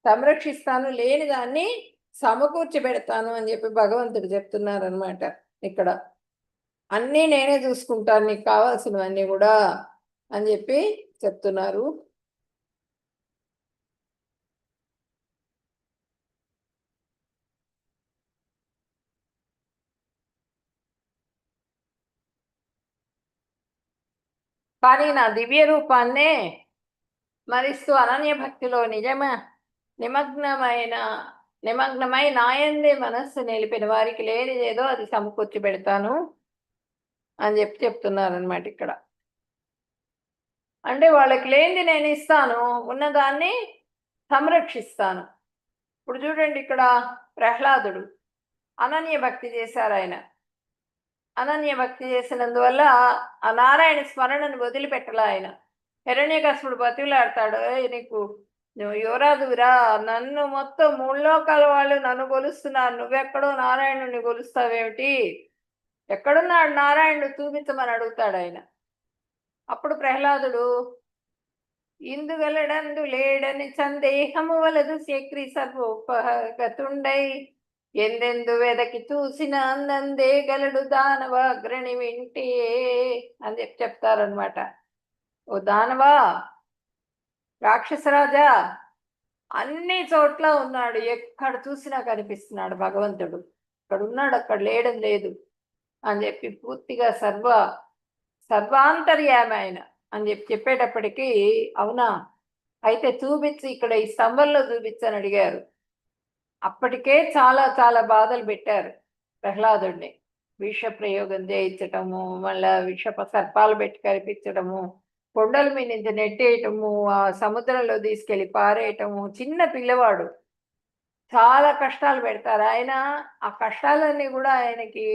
సంరక్షిస్తాను, లేని దాన్ని సమకూర్చి పెడతాను అని చెప్పి భగవంతుడు చెప్తున్నారు అనమాట ఇక్కడ. అన్నీ నేనే చూసుకుంటాను, నీకు కావాల్సినవన్నీ కూడా అని చెప్పి చెప్తున్నారు. కానీ నా దివ్య రూపాన్నే స్మరిస్తూ అనన్య భక్తిలో నిమగ్నమై నాయందే మనస్సు నిలిపిన వారికి లేనిదేదో అది సమకూర్చి పెడతాను అని చెప్తున్నారనమాట ఇక్కడ. అంటే వాళ్ళకి లేనిది నేను ఇస్తాను, ఉన్నదాన్ని సంరక్షిస్తాను. ఇప్పుడు చూడండి, ఇక్కడ ప్రహ్లాదుడు అనన్య భక్తి చేశారు. ఆయన అనన్య భక్తి చేసినందువల్ల ఆ నారాయణ స్మరణను వదిలిపెట్టలే ఆయన. హిరణ్యకశిపుడు బతిలాడతాడు, నీకు నువ్వు యువరాజురా, నన్ను మొత్తం 3 లోకాల వాళ్ళు నన్ను కొలుస్తున్నారు, నువ్వెక్కడో నారాయణుని కొలుస్తావేమిటి, ఎక్కడున్నాడు నారాయణుడు చూపించమని అడుగుతాడు ఆయన. అప్పుడు ప్రహ్లాదుడు, ఇందుగలడందు లేడని సందేహము వలదు శక్రి సర్వోపగతుండై ఎందెందు వెదకి చూసిన అందందే గలడు దానవ అగ్రణి వింటే అని చెప్తారనమాట. ఓ దానవా, రాక్షసరాజా, అన్ని చోట్ల ఉన్నాడు, ఎక్కడ చూసినా కనిపిస్తున్నాడు భగవంతుడు, ఇక్కడ ఉన్నాడు అక్కడ లేడం లేదు అని చెప్పి పూర్తిగా సర్వాంతర్యామి ఆయన అని చెప్పేటప్పటికీ, అవునా అయితే చూపించి ఇక్కడ ఈ స్తంభంలో చూపించని అడిగారు. అప్పటికే చాలా చాలా బాధలు పెట్టారు ప్రహ్లాదుడిని. విష ప్రయోగం చేయించటము, మళ్ళా సర్పాలు పెట్టి కనిపించడము, కొండల మీద నుంచి నెట్టేయటము, ఆ సముద్రంలో తీసుకెళ్లి పారేయటము. చిన్న పిల్లవాడు, చాలా కష్టాలు పెడతారు. ఆయన ఆ కష్టాలన్నీ కూడా ఆయనకి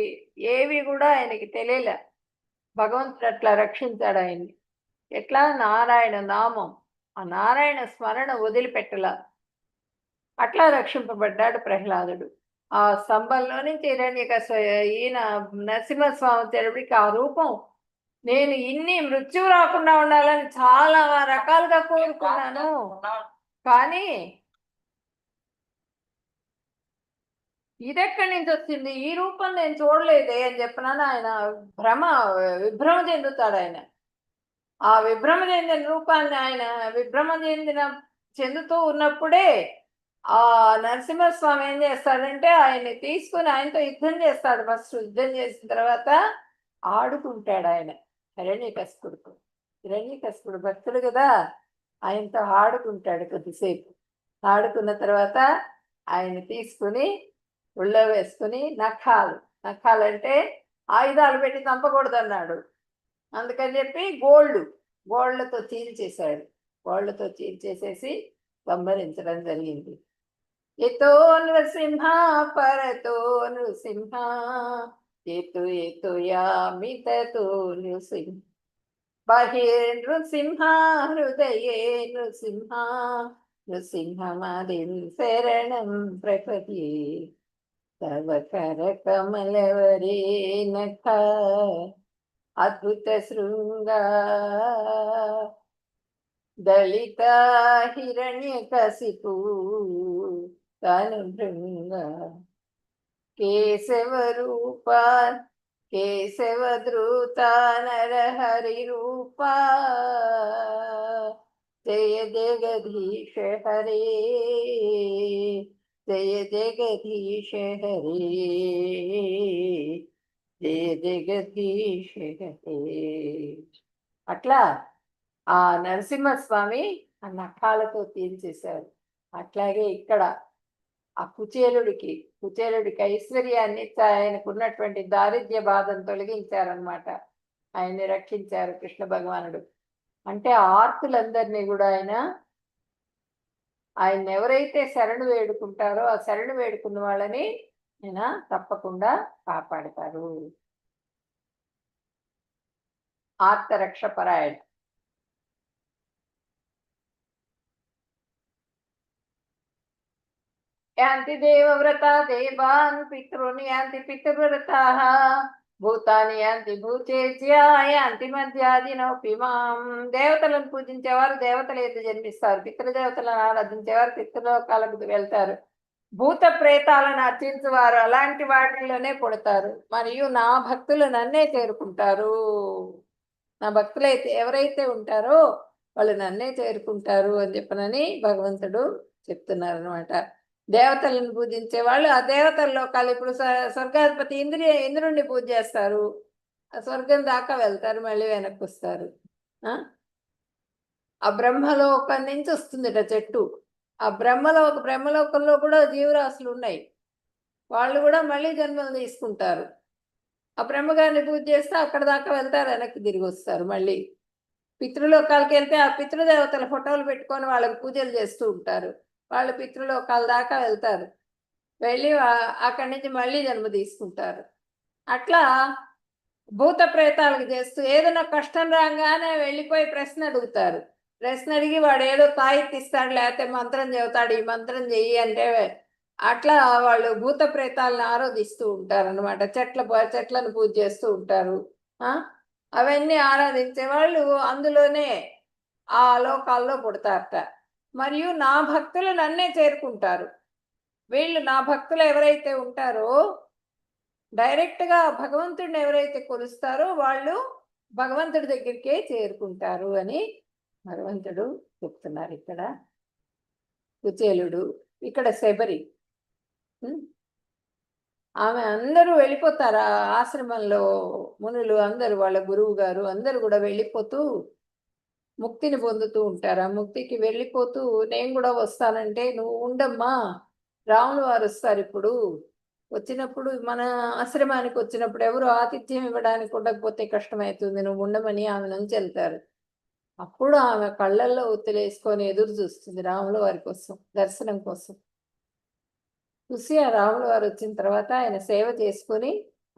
ఏవి కూడా ఆయనకి తెలియలే. భగవంతుడు అట్లా రక్షించాడు ఆయన్ని. ఎట్లా? నారాయణ నామం, ఆ నారాయణ స్మరణ వదిలిపెట్టల, అట్లా రక్షింపబడ్డాడు ప్రహ్లాదుడు. ఆ స్తంభంలో నుంచి ఈయన నరసింహస్వామి తెరడికి ఆ రూపం, నేను ఇన్ని మృత్యువు రాకుండా ఉండాలని చాలా రకాలుగా కోరుకున్నాను, కానీ ఇదెక్కడి నుంచి వచ్చింది, ఈ రూపం నేను చూడలేదే అని చెప్పినాను. ఆయన విభ్రమ చెందుతాడు. ఆయన ఆ విభ్రమ చెందిన రూపాన్ని, ఆయన విభ్రమ చెందుతూ ఉన్నప్పుడే ఆ నరసింహస్వామి ఏం చేస్తాడంటే ఆయన్ని తీసుకుని ఆయనతో యుద్ధం చేస్తాడు. ఫస్ట్ యుద్ధం చేసిన తర్వాత ఆడుకుంటాడు ఆయన హిరణ్యకశిపుడు భక్తుడు కదా, ఆయనతో ఆడుకుంటాడు కొద్దిసేపు. ఆడుకున్న తర్వాత ఆయన్ని తీసుకుని ఒళ్ళో వేసుకుని నఖాలంటే ఆయుధాలు పెట్టి చంపకూడదు అన్నాడు. అందుకని చెప్పి గోళ్ళతో చీల్చేసేసి సంహరించడం జరిగింది. ఎతో నృసింహ పరతో నృసింహ ఎతు యామితో నృసింహ బహిర్నృసింహ హృదయే నృసింహమాదిం శరణం ప్రపద్యే తవ కర కమలవరే నఖ అద్భుత శృంగ దళిత హిరణ్యకశిపు తను భృంగ కేశవ ద్రూత నరహరి రూప జయ జగదీశ హరే జయ జగదీశ హరే జయ జగదీశ హరే. అట్లా ఆ నరసింహస్వామి ఆ నఖాలతో తీర్చేశారు. అట్లాగే ఇక్కడ ఆ కుచేలుడికి ఐశ్వర్యాన్ని ఆయనకు ఉన్నటువంటి దారిద్ర్య బాధను తొలగించారనమాట. ఆయన్ని రక్షించారు కృష్ణ భగవానుడు. అంటే ఆర్తులందరినీ కూడా ఆయన ఎవరైతే శరణు వేడుకుంటారో ఆ శరణు వేడుకున్న వాళ్ళని ఆయన తప్పకుండా కాపాడతారు. ఆర్తరక్షపరాయణ. యాంతి దేవవ్రత దేవాన్ పితృన్ యాంతి పితృవ్రతాః భూతాని యాంతి భూచేజ్య యాంతి మధ్యాదినోపిమాం. దేవతలను పూజించేవారు దేవతల ఎద్దు జన్మిస్తారు, పితృదేవతలను ఆరాధించేవారు పితృలోకాలకు వెళ్తారు, భూత ప్రేతాలను అర్చించేవారు అలాంటి వాటిల్లోనే పుడతారు, మరియు నా భక్తులు నన్నే చేరుకుంటారు. నా భక్తులైతే ఎవరైతే ఉంటారో వాళ్ళు నన్నే చేరుకుంటారు అని చెప్పనని భగవంతుడు చెప్తున్నారు అనమాట. దేవతలను పూజించే వాళ్ళు ఆ దేవతల లోకాలు, ఇప్పుడు స్వర్గాధిపతి ఇంద్రుడిని పూజ చేస్తారు, ఆ స్వర్గం దాకా వెళ్తారు, మళ్ళీ వెనక్కి వస్తారు. ఆ బ్రహ్మలోకం నుంచి వస్తుందిట చెట్టు. ఆ బ్రహ్మలోకంలో కూడా జీవరాశులు ఉన్నాయి. వాళ్ళు కూడా మళ్ళీ జన్మలు తీసుకుంటారు. ఆ బ్రహ్మగారిని పూజ చేస్తే అక్కడ దాకా వెళ్తారు, వెనక్కి తిరిగి వస్తారు. మళ్ళీ పితృలోకాలకి వెళ్తే ఆ పితృదేవతల ఫోటోలు పెట్టుకొని వాళ్ళకి పూజలు చేస్తూ ఉంటారు. వాళ్ళు పితృలోకాల దాకా వెళ్తారు, వెళ్ళి అక్కడి నుంచి మళ్ళీ జన్మ తీసుకుంటారు. అట్లా భూత ప్రేతాలకు చేస్తూ ఏదైనా కష్టం రాగానే వెళ్ళిపోయి ప్రశ్న అడుగుతారు. ప్రశ్న అడిగి వాడు ఏదో తాయిత్తిస్తాడు, లేకపోతే మంత్రం చెబుతాడు, ఈ మంత్రం చెయ్యి అంటే అట్లా వాళ్ళు భూత ప్రేతాలను ఆరాధిస్తూ ఉంటారు అనమాట. చెట్లను పూజ చేస్తూ ఉంటారు. అవన్నీ ఆరాధించే వాళ్ళు అందులోనే ఆ లోకాల్లో పుడతారట. మరియు నా భక్తులు నన్నే చేరుకుంటారు. వీళ్ళు నా భక్తులు ఎవరైతే ఉంటారో డైరెక్ట్గా భగవంతుడిని ఎవరైతే కొలుస్తారో వాళ్ళు భగవంతుడి దగ్గరికే చేరుకుంటారు అని భగవంతుడు చెప్తున్నారు. ఇక్కడ కుచేలుడు, ఇక్కడ శబరి, ఆమె అందరూ వెళ్ళిపోతారు. ఆ ఆశ్రమంలో మునులు అందరూ, వాళ్ళ గురువు గారు అందరూ కూడా వెళ్ళిపోతూ ముక్తిని పొందుతూ ఉంటారు. ఆ ముక్తికి వెళ్ళిపోతూ నేను కూడా వస్తానంటే, నువ్వు ఉండమ్మా, రాములు వారు వస్తారు ఇప్పుడు, వచ్చినప్పుడు మన ఆశ్రమానికి వచ్చినప్పుడు ఎవరు ఆతిథ్యం ఇవ్వడానికి ఉండకపోతే కష్టమవుతుంది, నువ్వు ఉండమని ఆమె నుంచి వెళ్తారు. అప్పుడు ఆమె కళ్ళల్లో ఒత్తిలేసుకొని ఎదురు చూస్తుంది రాముల వారి కోసం, దర్శనం కోసం. చూసి ఆ రాముల వారు వచ్చిన తర్వాత ఆయన సేవ చేసుకొని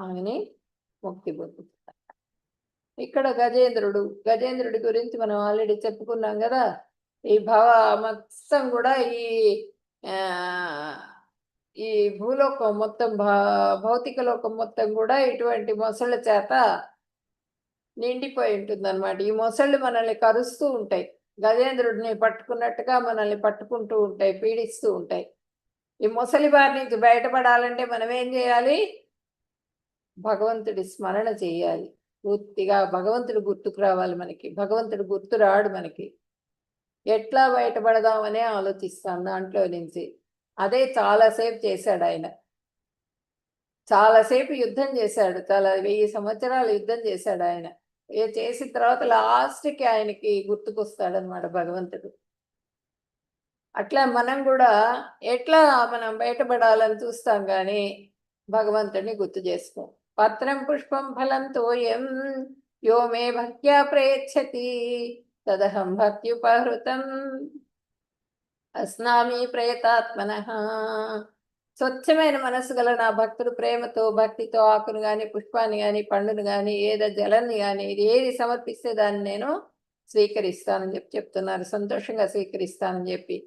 ఆమెని ముక్తి పొందుతారు. ఇక్కడ గజేంద్రుడి గురించి మనం ఆల్రెడీ చెప్పుకున్నాం కదా. ఈ మొత్తం కూడా ఈ భూలోకం మొత్తం, భౌతిక లోకం మొత్తం కూడా ఇటువంటి మొసళ్ళ చేత నిండిపోయి ఉంటుంది అనమాట. ఈ మొసళ్ళు మనల్ని కరుస్తూ ఉంటాయి, గజేంద్రుడిని పట్టుకున్నట్టుగా మనల్ని పట్టుకుంటూ ఉంటాయి, పీడిస్తూ ఉంటాయి. ఈ మొసలి బారి నుంచి బయటపడాలంటే మనం ఏం చేయాలి? భగవంతుడి స్మరణ చేయాలి. పూర్తిగా భగవంతుడు గుర్తుకు రావాలి మనకి. భగవంతుడు గుర్తు రాడు మనకి. ఎట్లా బయటపడదామనే ఆలోచిస్తాం దాంట్లో నుంచి. అదే చాలాసేపు చేశాడు ఆయన. చాలాసేపు యుద్ధం చేశాడు, 1000 సంవత్సరాలు యుద్ధం చేశాడు ఆయన. చేసిన తర్వాత లాస్ట్కి ఆయనకి గుర్తుకొస్తాడనమాట భగవంతుడు. అట్లా మనం కూడా ఎట్లా మనం బయటపడాలని చూస్తాం కానీ భగవంతుడిని గుర్తు చేసుకోం. పత్రం పుష్పం ఫలం తోయం యో మే భక్త్యా ప్రయచ్చతి తదహం భక్త్యుపహృతం అస్నామి ప్రయతాత్మన. స్వచ్ఛమైన మనసు గల నా భక్తుడు ప్రేమతో భక్తితో ఆకును కానీ పుష్పాన్ని కానీ పండును కానీ జలాన్ని కానీ ఏది సమర్పిస్తే దాన్ని నేను స్వీకరిస్తానని చెప్తున్నారు. సంతోషంగా స్వీకరిస్తానని చెప్పి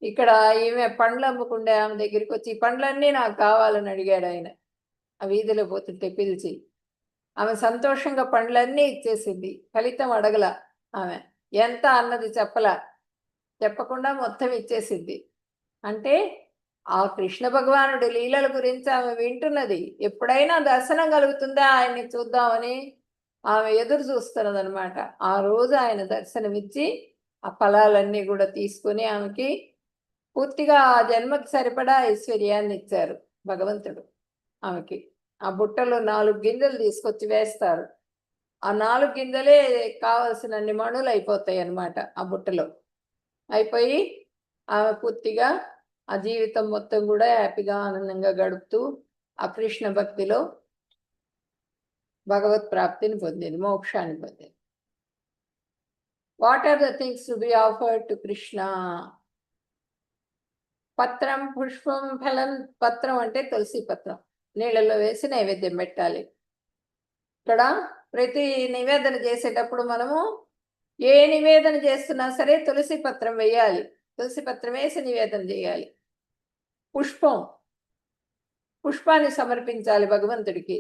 ఇక్కడ ఈమె పండ్లు అమ్ముకుండే ఆమె దగ్గరికి వచ్చి ఈ పండ్లన్నీ నాకు కావాలని అడిగాడు ఆయన. ఆ వీధిలో పోతుంటే పిలిచి ఆమె సంతోషంగా పండ్లన్నీ ఇచ్చేసింది. ఫలితం అడగల, ఆమె ఎంత అన్నది చెప్పకుండా మొత్తం ఇచ్చేసింది. అంటే ఆ కృష్ణ భగవానుడి లీలల గురించి ఆమె వింటున్నది. ఎప్పుడైనా దర్శనం కలుగుతుందా ఆయన్ని చూద్దామని ఆమె ఎదురు చూస్తున్నది అనమాట. ఆ రోజు ఆయన దర్శనమిచ్చి ఆ ఫలాలన్నీ కూడా తీసుకుని ఆమెకి పూర్తిగా ఆ జన్మకి సరిపడా ఐశ్వర్యాన్ని ఇచ్చారు భగవంతుడు ఆమెకి. ఆ బుట్టలో 4 గింజలు తీసుకొచ్చి వేస్తారు. ఆ 4 గింజలే కావలసినన్ని మణులు అయిపోతాయి అన్నమాట ఆ బుట్టలో. అయిపోయి ఆమె పూర్తిగా ఆ జీవితం మొత్తం కూడా హ్యాపీగా ఆనందంగా గడుపుతూ ఆ కృష్ణ భక్తిలో భగవత్ ప్రాప్తిని పొందింది, మోక్షాన్ని పొందింది. What are the things to be offered to Krishna? పత్రం, పుష్పం, ఫలం. పత్రం అంటే తులసి పత్రం, నీళ్ళలో వేసి నైవేద్యం పెట్టాలి. ఇక్కడ ప్రతి నివేదన చేసేటప్పుడు మనము ఏ నివేదన చేస్తున్నా సరే తులసి పత్రం వేయాలి. తులసి పత్రం వేసి నివేదన చేయాలి. పుష్పాన్ని సమర్పించాలి భగవంతుడికి.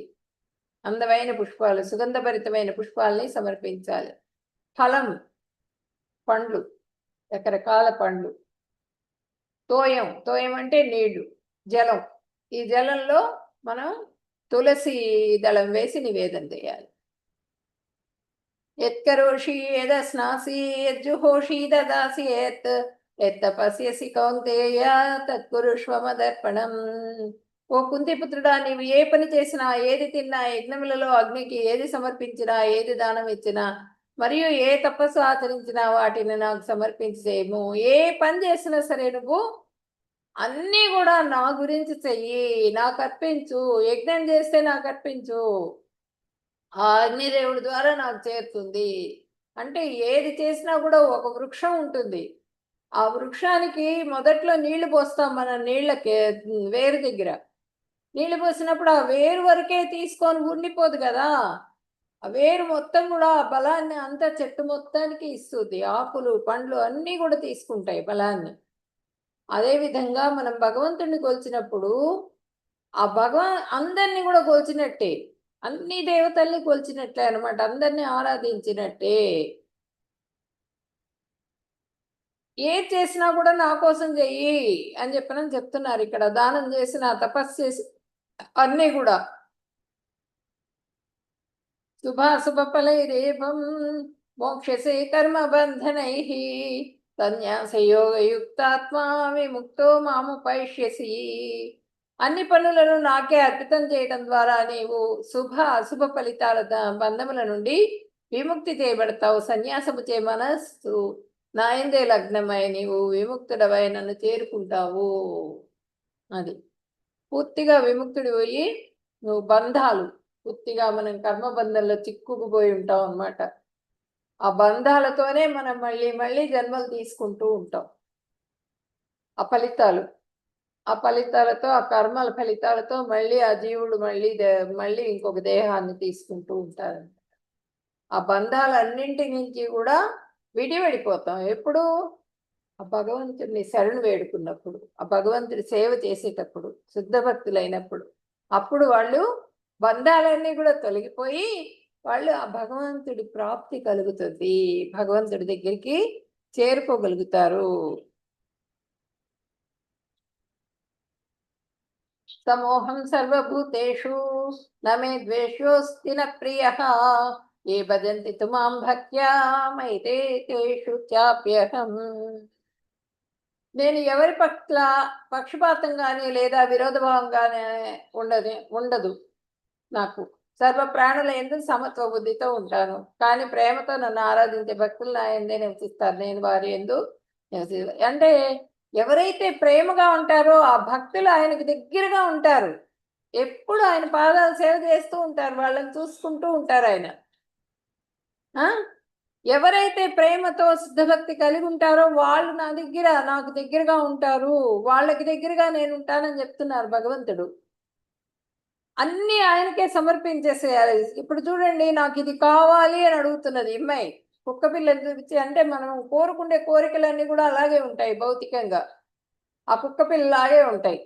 అందమైన పుష్పాలు, సుగంధభరితమైన పుష్పాలని సమర్పించాలి. ఫలం, పండ్లు, రకరకాల పండ్లు. తోయం అంటే నీళ్లు, జలం. ఈ జలంలో మనం తులసి దళం వేసి నివేదన చేయాలి. యత్కరోషి యదస్నాసి యజ్జుహోషి దదాసి యత్తపస్యసి కౌంతేయ తత్కురుష్వ మదర్పణం. ఓ కుంతిపుత్రుడా, నీవు ఏ పని చేసినా, ఏది తిన్నా, యజ్ఞములలో అగ్నికి ఏది సమర్పించినా, ఏది దానం ఇచ్చినా, మరియు ఏ తపస్సు ఆచరించినా వాటిని నాకు సమర్పించి చేయము. ఏ పని చేసినా సరే నువ్వు అన్నీ కూడా నా గురించి చెయ్యి, నాకు అర్పించు. యజ్ఞం చేస్తే నాకు అర్పించు, ఆ అగ్నిదేవుడి ద్వారా నాకు చేరుతుంది. అంటే ఏది చేసినా కూడా ఒక వృక్షం ఉంటుంది. ఆ వృక్షానికి మొదట్లో నీళ్లు పోస్తాం మనం, నీళ్ళకి వేరు దగ్గర నీళ్లు పోసినప్పుడు ఆ వేరు వరకే తీసుకొని ఉండిపోదు కదా. ఆ వేరు మొత్తం కూడా ఆ బలాన్ని అంతా చెట్టు మొత్తానికి ఇస్తుంది. ఆకులు పండ్లు అన్నీ కూడా తీసుకుంటాయి బలాన్ని. అదేవిధంగా మనం భగవంతుడిని కొలిచినప్పుడు ఆ అందరినీ కూడా కొలిచినట్టే, అన్ని దేవతల్ని కొలిచినట్లే అనమాట, అందరినీ ఆరాధించినట్టే. ఏది చేసినా కూడా నా కోసం చెయ్యి అని చెప్తున్నారు ఇక్కడ. దానం చేసిన, తపస్సు చేసి అన్నీ కూడా శుభాశుభఫలైరేవం మోక్షసే కర్మబంధనై సన్యాసయోగయుక్తాత్మా విముక్తో మాముపైష్యసి. అన్ని పనులను నాకే అర్పితం చేయడం ద్వారా నీవు శుభ అశుభ ఫలితాల బంధముల నుండి విముక్తి చేయబడతావు. సన్యాసము చే మనస్సు నాయందే లగ్నమై నీవు విముక్తుడవై నన్ను చేరుకుంటావు. అది పూర్తిగా విముక్తుడి పోయి నువ్వు బంధాలు, పూర్తిగా మనం కర్మబంధంలో చిక్కుకుపోయి ఉంటాం అన్నమాట. ఆ బంధాలతోనే మనం మళ్ళీ మళ్ళీ జన్మలు తీసుకుంటూ ఉంటాం. ఆ ఫలితాలతో ఆ కర్మల ఫలితాలతో మళ్ళీ ఆ జీవుడు మళ్ళీ ఇంకొక దేహాన్ని తీసుకుంటూ ఉంటారు. ఆ బంధాలన్నింటి నుంచి కూడా విడివడిపోతాం ఎప్పుడు? ఆ భగవంతుడిని శరణు వేడుకున్నప్పుడు, ఆ భగవంతుడి సేవ చేసేటప్పుడు, శుద్ధ భక్తులైనప్పుడు, అప్పుడు వాళ్ళు బంధాలన్నీ కూడా తొలగిపోయి వాళ్ళు ఆ భగవంతుడి ప్రాప్తి కలుగుతుంది, భగవంతుడి దగ్గరికి చేరుకోగలుగుతారు. సమోహం సర్వభూతేషు నమే ద్వేషోస్తి న ప్రియః ఏ భజంతి తుమాం భక్త్యా మైతే తేషు చాప్యహం. నేను ఎవరి పట్ల పక్షపాతం కానీ లేదా విరోధభావం కానీ ఉండదు నాకు. సర్వ ప్రాణుల ఎందు సమత్వ బుద్ధితో ఉంటాను. కానీ ప్రేమతో నన్ను ఆరాధించే భక్తులు నా ఎందే నివసిస్తారు, నేను వారి ఎందు అంటే ఎవరైతే ప్రేమగా ఉంటారో ఆ భక్తులు ఆయనకు దగ్గరగా ఉంటారు. ఎప్పుడు ఆయన పాదాలు సేవ చేస్తూ ఉంటారు, వాళ్ళని చూసుకుంటూ ఉంటారు ఆయన. ఎవరైతే ప్రేమతో సిద్ధభక్తి కలిగి ఉంటారో వాళ్ళు నాకు దగ్గరగా ఉంటారు, వాళ్ళకి దగ్గరగా నేను ఉంటానని చెప్తున్నారు భగవంతుడు. అన్నీ ఆయనకే సమర్పించేసేయాలి. ఇప్పుడు చూడండి, నాకు ఇది కావాలి అని అడుగుతున్నది అమ్మాయి, కుక్క పిల్లని చూపించి. అంటే మనం కోరుకునే కోరికలన్నీ కూడా అలాగే ఉంటాయి భౌతికంగా, ఆ కుక్క పిల్లలాగే ఉంటాయి.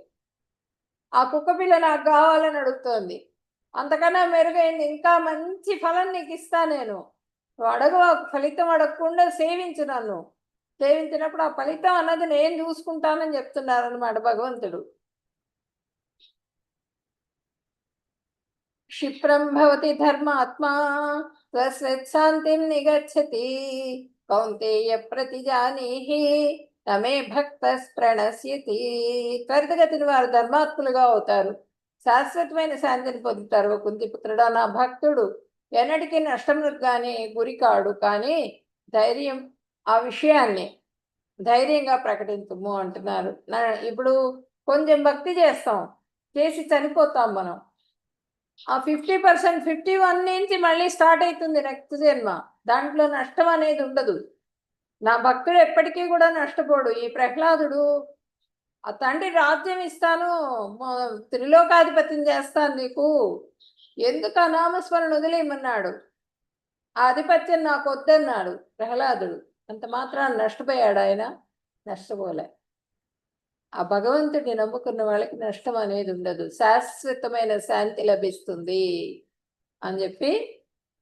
ఆ కుక్క పిల్ల నాకు కావాలని అడుగుతోంది. అంతకన్నా మెరుగైంది, ఇంకా మంచి ఫలం నీకు ఇస్తా నేను, ఫలితం అడగకుండా సేవించు నన్ను. సేవించినప్పుడు ఆ ఫలితం అన్నది నేను చూసుకుంటానని చెప్తున్నారనమాట భగవంతుడు. క్షిప్రం భవతి ధర్మాత్మా స్వశాంతిం నిగచ్చతి కౌంతేయ ప్రతిజానీహి తమే భక్త ప్రణశ్యతి. త్వరితగతిని వారు ధర్మాత్ములుగా అవుతారు, శాశ్వతమైన శాంతిని పొందుతారు. కుంతిపుత్రుడా, నా భక్తుడు ఎన్నటికీ నష్టములకు కానీ గురికాడు. కానీ ధైర్యం, ఆ విషయాన్ని ధైర్యంగా ప్రకటించము అంటున్నారు. ఇప్పుడు కొంచెం భక్తి చేస్తాం, చేసి చనిపోతాం మనం. ఆ 50%, 51 నుంచి మళ్ళీ స్టార్ట్ అవుతుంది నెక్స్ట్ జన్మ. దాంట్లో నష్టం అనేది ఉండదు. నా భక్తుడు ఎప్పటికీ కూడా నష్టపోడు. ఈ ప్రహ్లాదుడు ఆ తండ్రి రాజ్యం ఇస్తాను, త్రిలోకాధిపత్యం చేస్తాను నీకు, ఎందుకు ఆ నామస్మరణ వదిలేయమన్నాడు. ఆ ఆధిపత్యం నాకు వద్దన్నాడు ప్రహ్లాదుడు. అంత మాత్రాన్ని నష్టపోయాడు ఆయన? నష్టపోలే. ఆ భగవంతుడిని నమ్ముకున్న వాళ్ళకి నష్టం అనేది ఉండదు, శాశ్వతమైన శాంతి లభిస్తుంది అని చెప్పి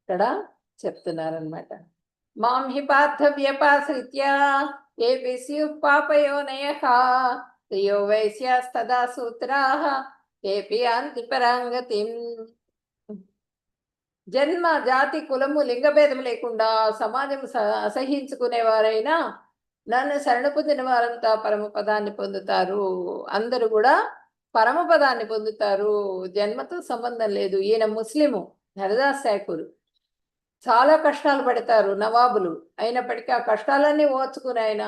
ఇక్కడ చెప్తున్నారనమాట. మాం హి పార్థ వ్యపాశ్రిత్య ఏ విస్యు పాపయోనయ శ్రియో వైశ్యాస్తదా సూత్రాః ఏపి యాంతి పరాంగతిం. జన్మ జాతి కులము లింగభేదం లేకుండా సమాజం అసహించుకునేవారైనా నన్ను శరణ పొందిన వారంతా పరమపదాన్ని పొందుతారు. అందరూ కూడా పరమపదాన్ని పొందుతారు, జన్మతో సంబంధం లేదు. ఈయన ముస్లిము, హరిదాస్ ఠాకూర్. చాలా కష్టాలు పడతారు నవాబులు. అయినప్పటికీ ఆ కష్టాలన్నీ ఓర్చుకుని ఆయన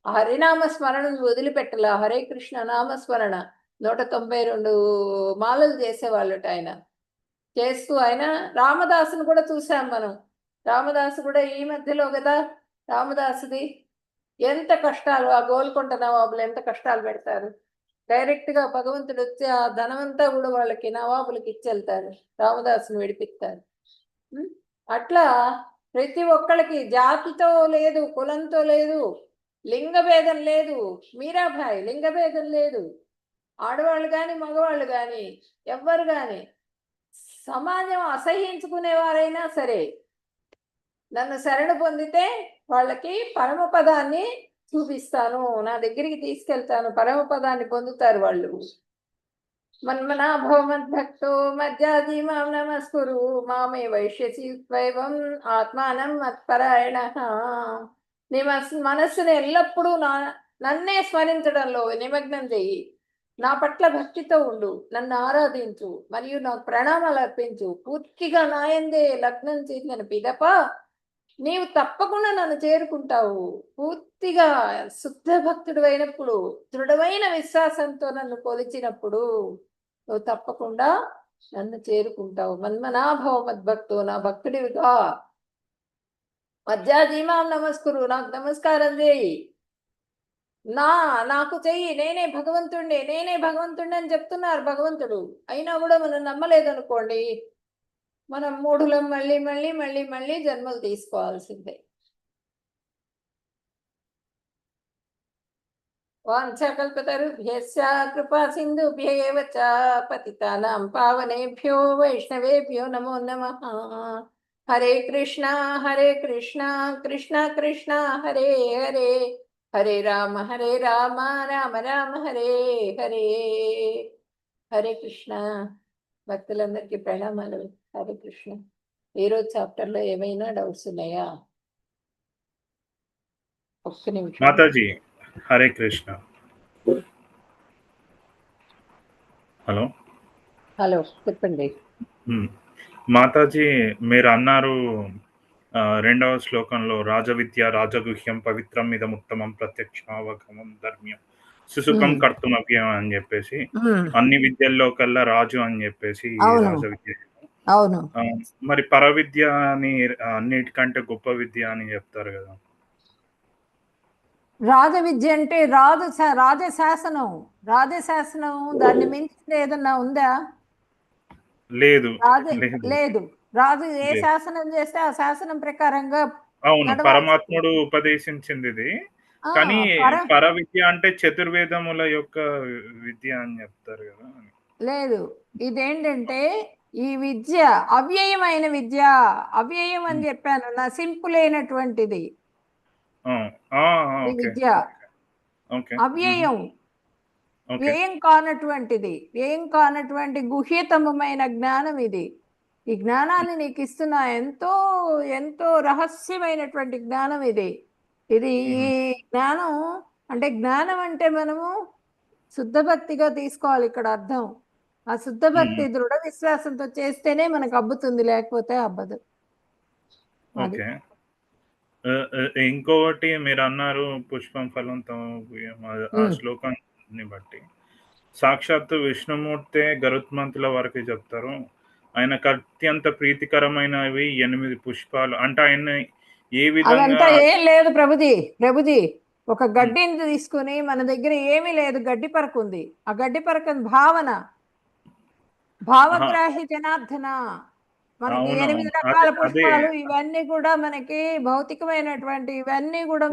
హరినామ స్మరణను వదిలిపెట్టలే. హరే కృష్ణ నామస్మరణ 192 మాలలు చేసేవాళ్ళట ఆయన. చేస్తూ ఆయన రామదాసును కూడా చూసాం మనం. రామదాసు కూడా ఈ మధ్యలో కదా రామదాసుది ఎంత కష్టాలు, ఆ గోల్కొండ నవాబులు ఎంత కష్టాలు పెడతారు. డైరెక్ట్గా భగవంతుడు వచ్చి ఆ ధనమంతా కూడా వాళ్ళకి నవాబులకి ఇచ్చెళ్తారు, రామదాసుని విడిపిస్తారు. అట్లా ప్రతి ఒక్కళ్ళకి జాతితో లేదు, కులంతో లేదు, లింగభేదం లేదు. మీరాబాయి లింగభేదం లేదు. ఆడవాళ్ళు కానీ మగవాళ్ళు కానీ ఎవ్వరు కానీ సమాజం అసహించుకునేవారైనా సరే నన్ను శరణు పొందితే వాళ్ళకి పరమపదాన్ని చూపిస్తాను, నా దగ్గరికి తీసుకెళ్తాను, పరమపదాన్ని పొందుతారు వాళ్ళు. మన్మనాభో మద్భక్తో మజ్జాది మాం నమస్కురు మామే వైశ్యసి త్వైవం ఆత్మానం మత్పరాయణ. నీ మనస్సును ఎల్లప్పుడూ నన్నే స్మరించడంలో నిమగ్నం చెయ్యి. నా పట్ల భక్తితో ఉండు, నన్ను ఆరాధించు, మరియు నాకు ప్రణామాలు అర్పించు. పూర్తిగా నాయందే లగ్నం చేసిన పిదప నీవు తప్పకుండా నన్ను చేరుకుంటావు. పూర్తిగా శుద్ధ భక్తుడు అయినప్పుడు, దృఢమైన విశ్వాసంతో నన్ను కొలిచినప్పుడు నువ్వు తప్పకుండా నన్ను చేరుకుంటావు. మన్మనాభవ మద్భక్తో, నా భక్తుడివిగా. మధ్యాజీమాం నమస్కురు, నాకు నమస్కారం చేయి. నాకు చెయ్యి, నేనే భగవంతుడిని అని చెప్తున్నారు భగవంతుడు. అయినా కూడా మనం నమ్మలేదనుకోండి, మనం మూఢులం, మళ్ళీ మళ్ళీ మళ్ళీ మళ్ళీ జన్మలు తీసుకోవాల్సిందే. వాంఛకల్పతరుభ్యశ్చ కృపా సింధుభ్యేవ చ పతితానాం పావనేభ్యో వైష్ణవేభ్యో నమో నమః. హరే కృష్ణ కృష్ణ కృష్ణ హరే హరే, హరే రామ రామ రామ హరే హరే. హరే కృష్ణ. భక్తులందరికీ ప్రణామాలు. హరే కృష్ణ. ఈరోజు చాప్టర్లో ఏమైనా డౌట్స్ ఉన్నాయా? ఒక్క నిమిషం మాతాజీ. హరే కృష్ణ. హలో హలో చెప్పండి మాతాజీ. మీరు అన్నారు రెండవ శ్లోకంలో రాజవిద్య రాజగుహ్యం పవిత్రం ఇదముత్తమం ప్రత్యక్షావగమం ధర్మ్యం సుసుఖం కర్తుమవ్యం అని చెప్పేసి, అన్ని విద్యల్లో కల్లా రాజు అని చెప్పేసి రాజ విద్య. అవును. మరి పరవిద్య అని అన్నిటికంటే గొప్ప విద్య అని చెప్తారు కదా. రాజ విద్య అంటే రాజశాసనం దాన్ని మించింది ఏదన్నా ఉందా? లేదు. రాజు ఏ శాసనం చేస్తే ఆ శాసనం ప్రకారంగా. అవును, పరమాత్ముడు ఉపదేశించింది ఇది. కానీ పర విద్య అంటే చతుర్వేదముల యొక్క విద్య అని చెప్తారు కదా. లేదు, ఇదేంటంటే ఈ విద్య అవ్యయమైన విద్య. అవ్యయం అని చెప్పాను, నా సింపుల్ అయినటువంటిది ఈ విద్య. అవ్యయం, వ్యయం కానటువంటి గుహ్యతమమైన జ్ఞానం ఇది. ఈ జ్ఞానాన్ని నీకు ఇస్తున్నా, ఎంతో ఎంతో రహస్యమైనటువంటి జ్ఞానం ఇది. ఈ జ్ఞానం అంటే, జ్ఞానం అంటే మనము శుద్ధ భక్తిగా తీసుకోవాలి ఇక్కడ అర్థం. ఆ శుద్ధ భక్తి దృఢ విశ్వాసంతో చేస్తేనే మనకు అబ్బుతుంది, లేకపోతే అబ్బదు. ఇంకొకటి మీరు అన్నారు పుష్పం ఫలంతో ఆ శ్లోకాన్ని బట్టి సాక్షాత్తు విష్ణుమూర్తే గరుత్మంతుల వరకు చెప్తారు. ఆయనకు అత్యంత ప్రీతికరమైనవి 8 పుష్పాలు అంటే ఆయన ఏ విధంగా. ఏం లేదు ప్రభుజీ, ఒక గడ్డిని తీసుకుని, మన దగ్గర ఏమీ లేదు, గడ్డి పరకు ఉంది. ఆ గడ్డి పరకు భావగ్రాహి జనార్దన. మనకి 8 రకాల పుష్పాలు, ఇవన్నీ కూడా మనకి భౌతికమైనటువంటి, ఇవన్నీ కూడా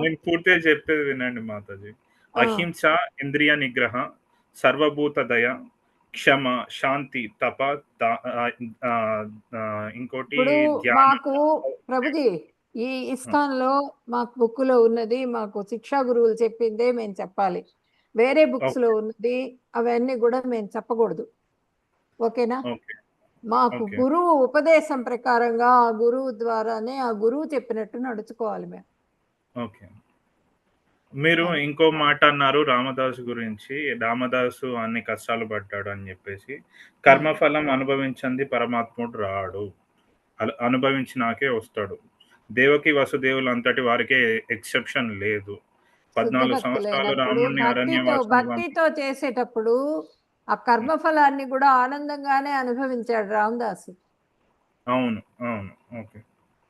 నేను పూర్తిగా చెప్పేది వినండి మాతాజీ. అహింస, ఇంద్రియ నిగ్రహ, సర్వభూత దయ, క్షమ, శాంతి, తప, ఇంకోటి మాకు ప్రభుజీ ఈ ఇస్కాన్ లో మాకు బుక్ లో ఉన్నది, మాకు శిక్షా గురువులు చెప్పిందే మేము చెప్పాలి. వేరే బుక్స్ లో ఉన్నది అవన్నీ కూడా మేము చెప్పకూడదు. ఓకేనా? మాకు గురువు ఉపదేశం ప్రకారంగా, ఆ గురువు ద్వారానే, ఆ గురువు చెప్పినట్టు నడుచుకోవాలి మేము. ఓకే. మీరు ఇంకో మాట అన్నారు రామదాసు గురించి. రామదాసు అన్ని కష్టాలు పడ్డాడు అని చెప్పేసి, కర్మఫలం అనుభవించింది పరమాత్ముడు రాడు. అనుభవించినాకే వస్తాడు. దేవకి వసుదేవులు అంతటి వారికే ఎక్సెప్షన్ లేదు. శుద్ధ 14 సంవత్సరాలు భక్తులైనప్పుడు రాముడిని అరణ్యవాసానికి భక్తితో చేసేటప్పుడు ఆ కర్మఫలాన్ని కూడా ఆనందంగానే అనుభవించాడు రామదాసు. అవును. అవును. ఓకే.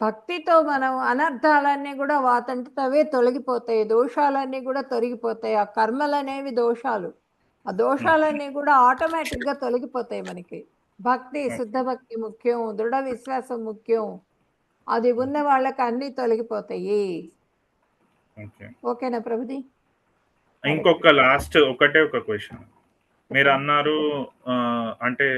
భక్తితో మనం అనర్థాలన్నీ కూడా వాతంటితవే తొలగిపోతాయి, దోషాలన్నీ కూడా తొలగిపోతాయి. ఆ కర్మలనేవి దోషాలు, ఆ దోషాలన్నీ కూడా ఆటోమేటిక్గా తొలగిపోతాయి మనకి. భక్తి, శుద్ధ భక్తి ముఖ్యం, దృఢ విశ్వాసం ముఖ్యం. అది ఉన్న వాళ్ళకి అన్నీ తొలగిపోతాయి. ఓకేనా ప్రభుజీ? ఇంకొక లాస్ట్ ఒకటే ఒక క్వశ్చన్. మీరు అన్నారు అంటే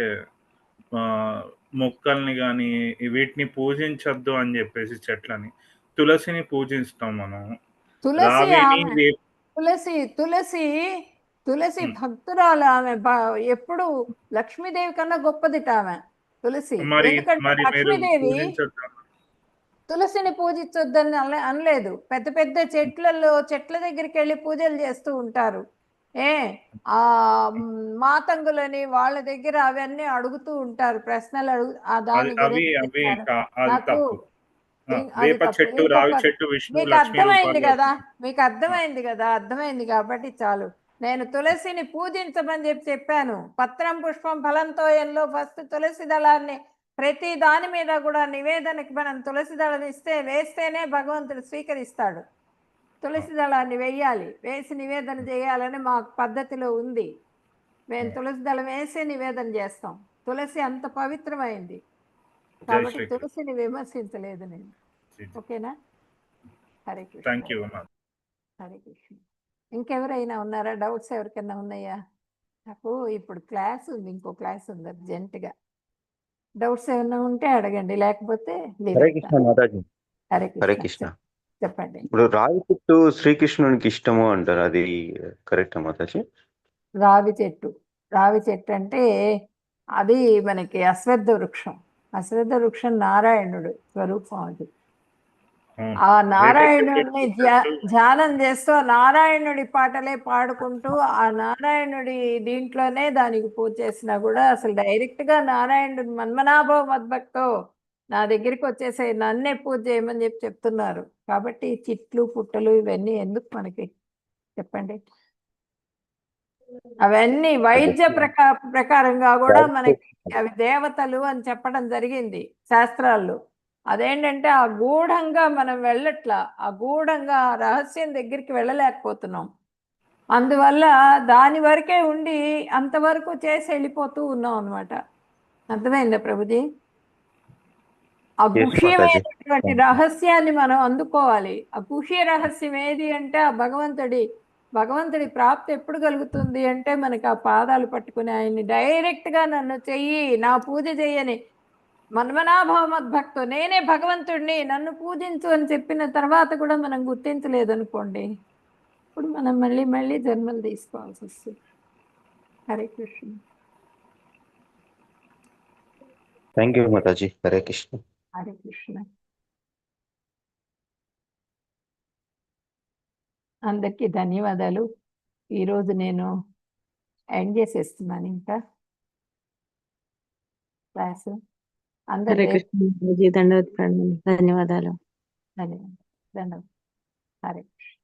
మొక్కల్ని కానీ వీటిని పూజించొద్దు అని చెప్పేసి చెట్లని. తులసిని పూజిస్తాం మనం. తులసి రావిని తులసి తులసి తులసి భక్తురాలు. ఆమె ఎప్పుడు లక్ష్మీదేవి కన్నా గొప్పదిట ఆమె తులసి. ఎందుకంటే మరి మీరు లక్ష్మీదేవి పూజించొద్దు. తులసిని పూజించొద్దని అనలేదు. పెద్ద పెద్ద చెట్ల దగ్గరికి వెళ్ళి పూజలు చేస్తూ ఉంటారు. ఆ మాతంగులని వాళ్ళ దగ్గర అవన్నీ అడుగుతూ ఉంటారు, ప్రశ్నలు దాని గురించి. నాకు అది తప్పు. రావి చెట్టు విష్ణు మీకు లక్ష్మీ అర్థమైంది రూపాలు. కదా, అర్థమైంది కాబట్టి చాలు. నేను తులసిని పూజించమని చెప్పాను. పత్రం పుష్పం ఫలంతో ఎల్లో ఫస్ట్ తులసి దళాన్ని ప్రతి దాని మీద కూడా నివేదనకి మనం తులసి దళం వేస్తేనే భగవంతుడు స్వీకరిస్తాడు. తులసి దళాన్ని వేసి నివేదన చేయాలని మా పద్ధతిలో ఉంది. మేము తులసి దళం వేసి నివేదన చేస్తాం. తులసి అంత పవిత్రమైంది కాబట్టి తులసిని విమర్శించలేదు నేను. ఓకేనా? హరే కృష్ణ. హరే కృష్ణ. ఇంకెవరైనా ఉన్నారా? డౌట్స్ ఎవరికైనా ఉన్నాయా? నాకు ఇప్పుడు క్లాస్ ఉంది, ఇంకో క్లాస్ ఉంది అర్జెంటుగా. డౌట్స్ ఏమైనా ఉంటే అడగండి, లేకపోతే హరే కృష్ణ. చెప్పండి. ఇప్పుడు రావి చెట్టు శ్రీకృష్ణునికి ఇష్టము అంటారు, అది కరెక్ట్ మాతాజీ? రావి చెట్టు అంటే అది మనకి అశ్వత్థ వృక్షం నారాయణుడు స్వరూపం. అది ఆ నారాయణుడిని ధ్యానం చేస్తూ నారాయణుడి పాటలే పాడుకుంటూ ఆ నారాయణుడి దీంట్లోనే దానికి పూజ చేసినా కూడా అసలు డైరెక్ట్గా నారాయణుడు మన్మనాభవ మద్భక్తో నా దగ్గరికి వచ్చేసే నన్నే పూజ చేయమని చెప్తున్నారు. కాబట్టి చిట్లు పుట్టలు ఇవన్నీ ఎందుకు మనకి చెప్పండి? అవన్నీ వైద్య ప్రకారంగా కూడా మనకి అవి దేవతలు అని చెప్పడం జరిగింది శాస్త్రాల్లో. అదేంటంటే ఆ గూఢంగా మనం ఆ గూఢంగా రహస్యం దగ్గరికి వెళ్ళలేకపోతున్నాం. అందువల్ల దాని వరకే ఉండి అంతవరకు చేసి వెళ్ళిపోతూ ఉన్నాం అనమాట. అర్థమైందా ప్రభుజీ? ఆ గుహ్యమైనటువంటి రహస్యాన్ని మనం అందుకోవాలి. ఆ గుహ్య రహస్యం ఏది అంటే ఆ భగవంతుడి ప్రాప్తి ఎప్పుడు కలుగుతుంది అంటే మనకి ఆ పాదాలు పట్టుకుని ఆయన్ని డైరెక్ట్గా నన్ను చెయ్యి, నా పూజ చెయ్యని మన్మనాభవ మద్భక్తో నేనే భగవంతుడిని నన్ను పూజించు అని చెప్పిన తర్వాత కూడా మనం గుర్తించలేదు అనుకోండి, ఇప్పుడు మనం మళ్ళీ జన్మలు తీసుకోవాల్సి వస్తుంది. హరే కృష్ణ. థ్యాంక్ యూ మాతాజీ. హరే కృష్ణ. హరే కృష్ణ. అందరికీ ధన్యవాదాలు. ఈరోజు నేను ఎండ్ చేసేస్తున్నాను ఇంకా క్లాసు. అందరూ ధన్యవాదాలు. ధన్యవాదాలు. హరే కృష్ణ.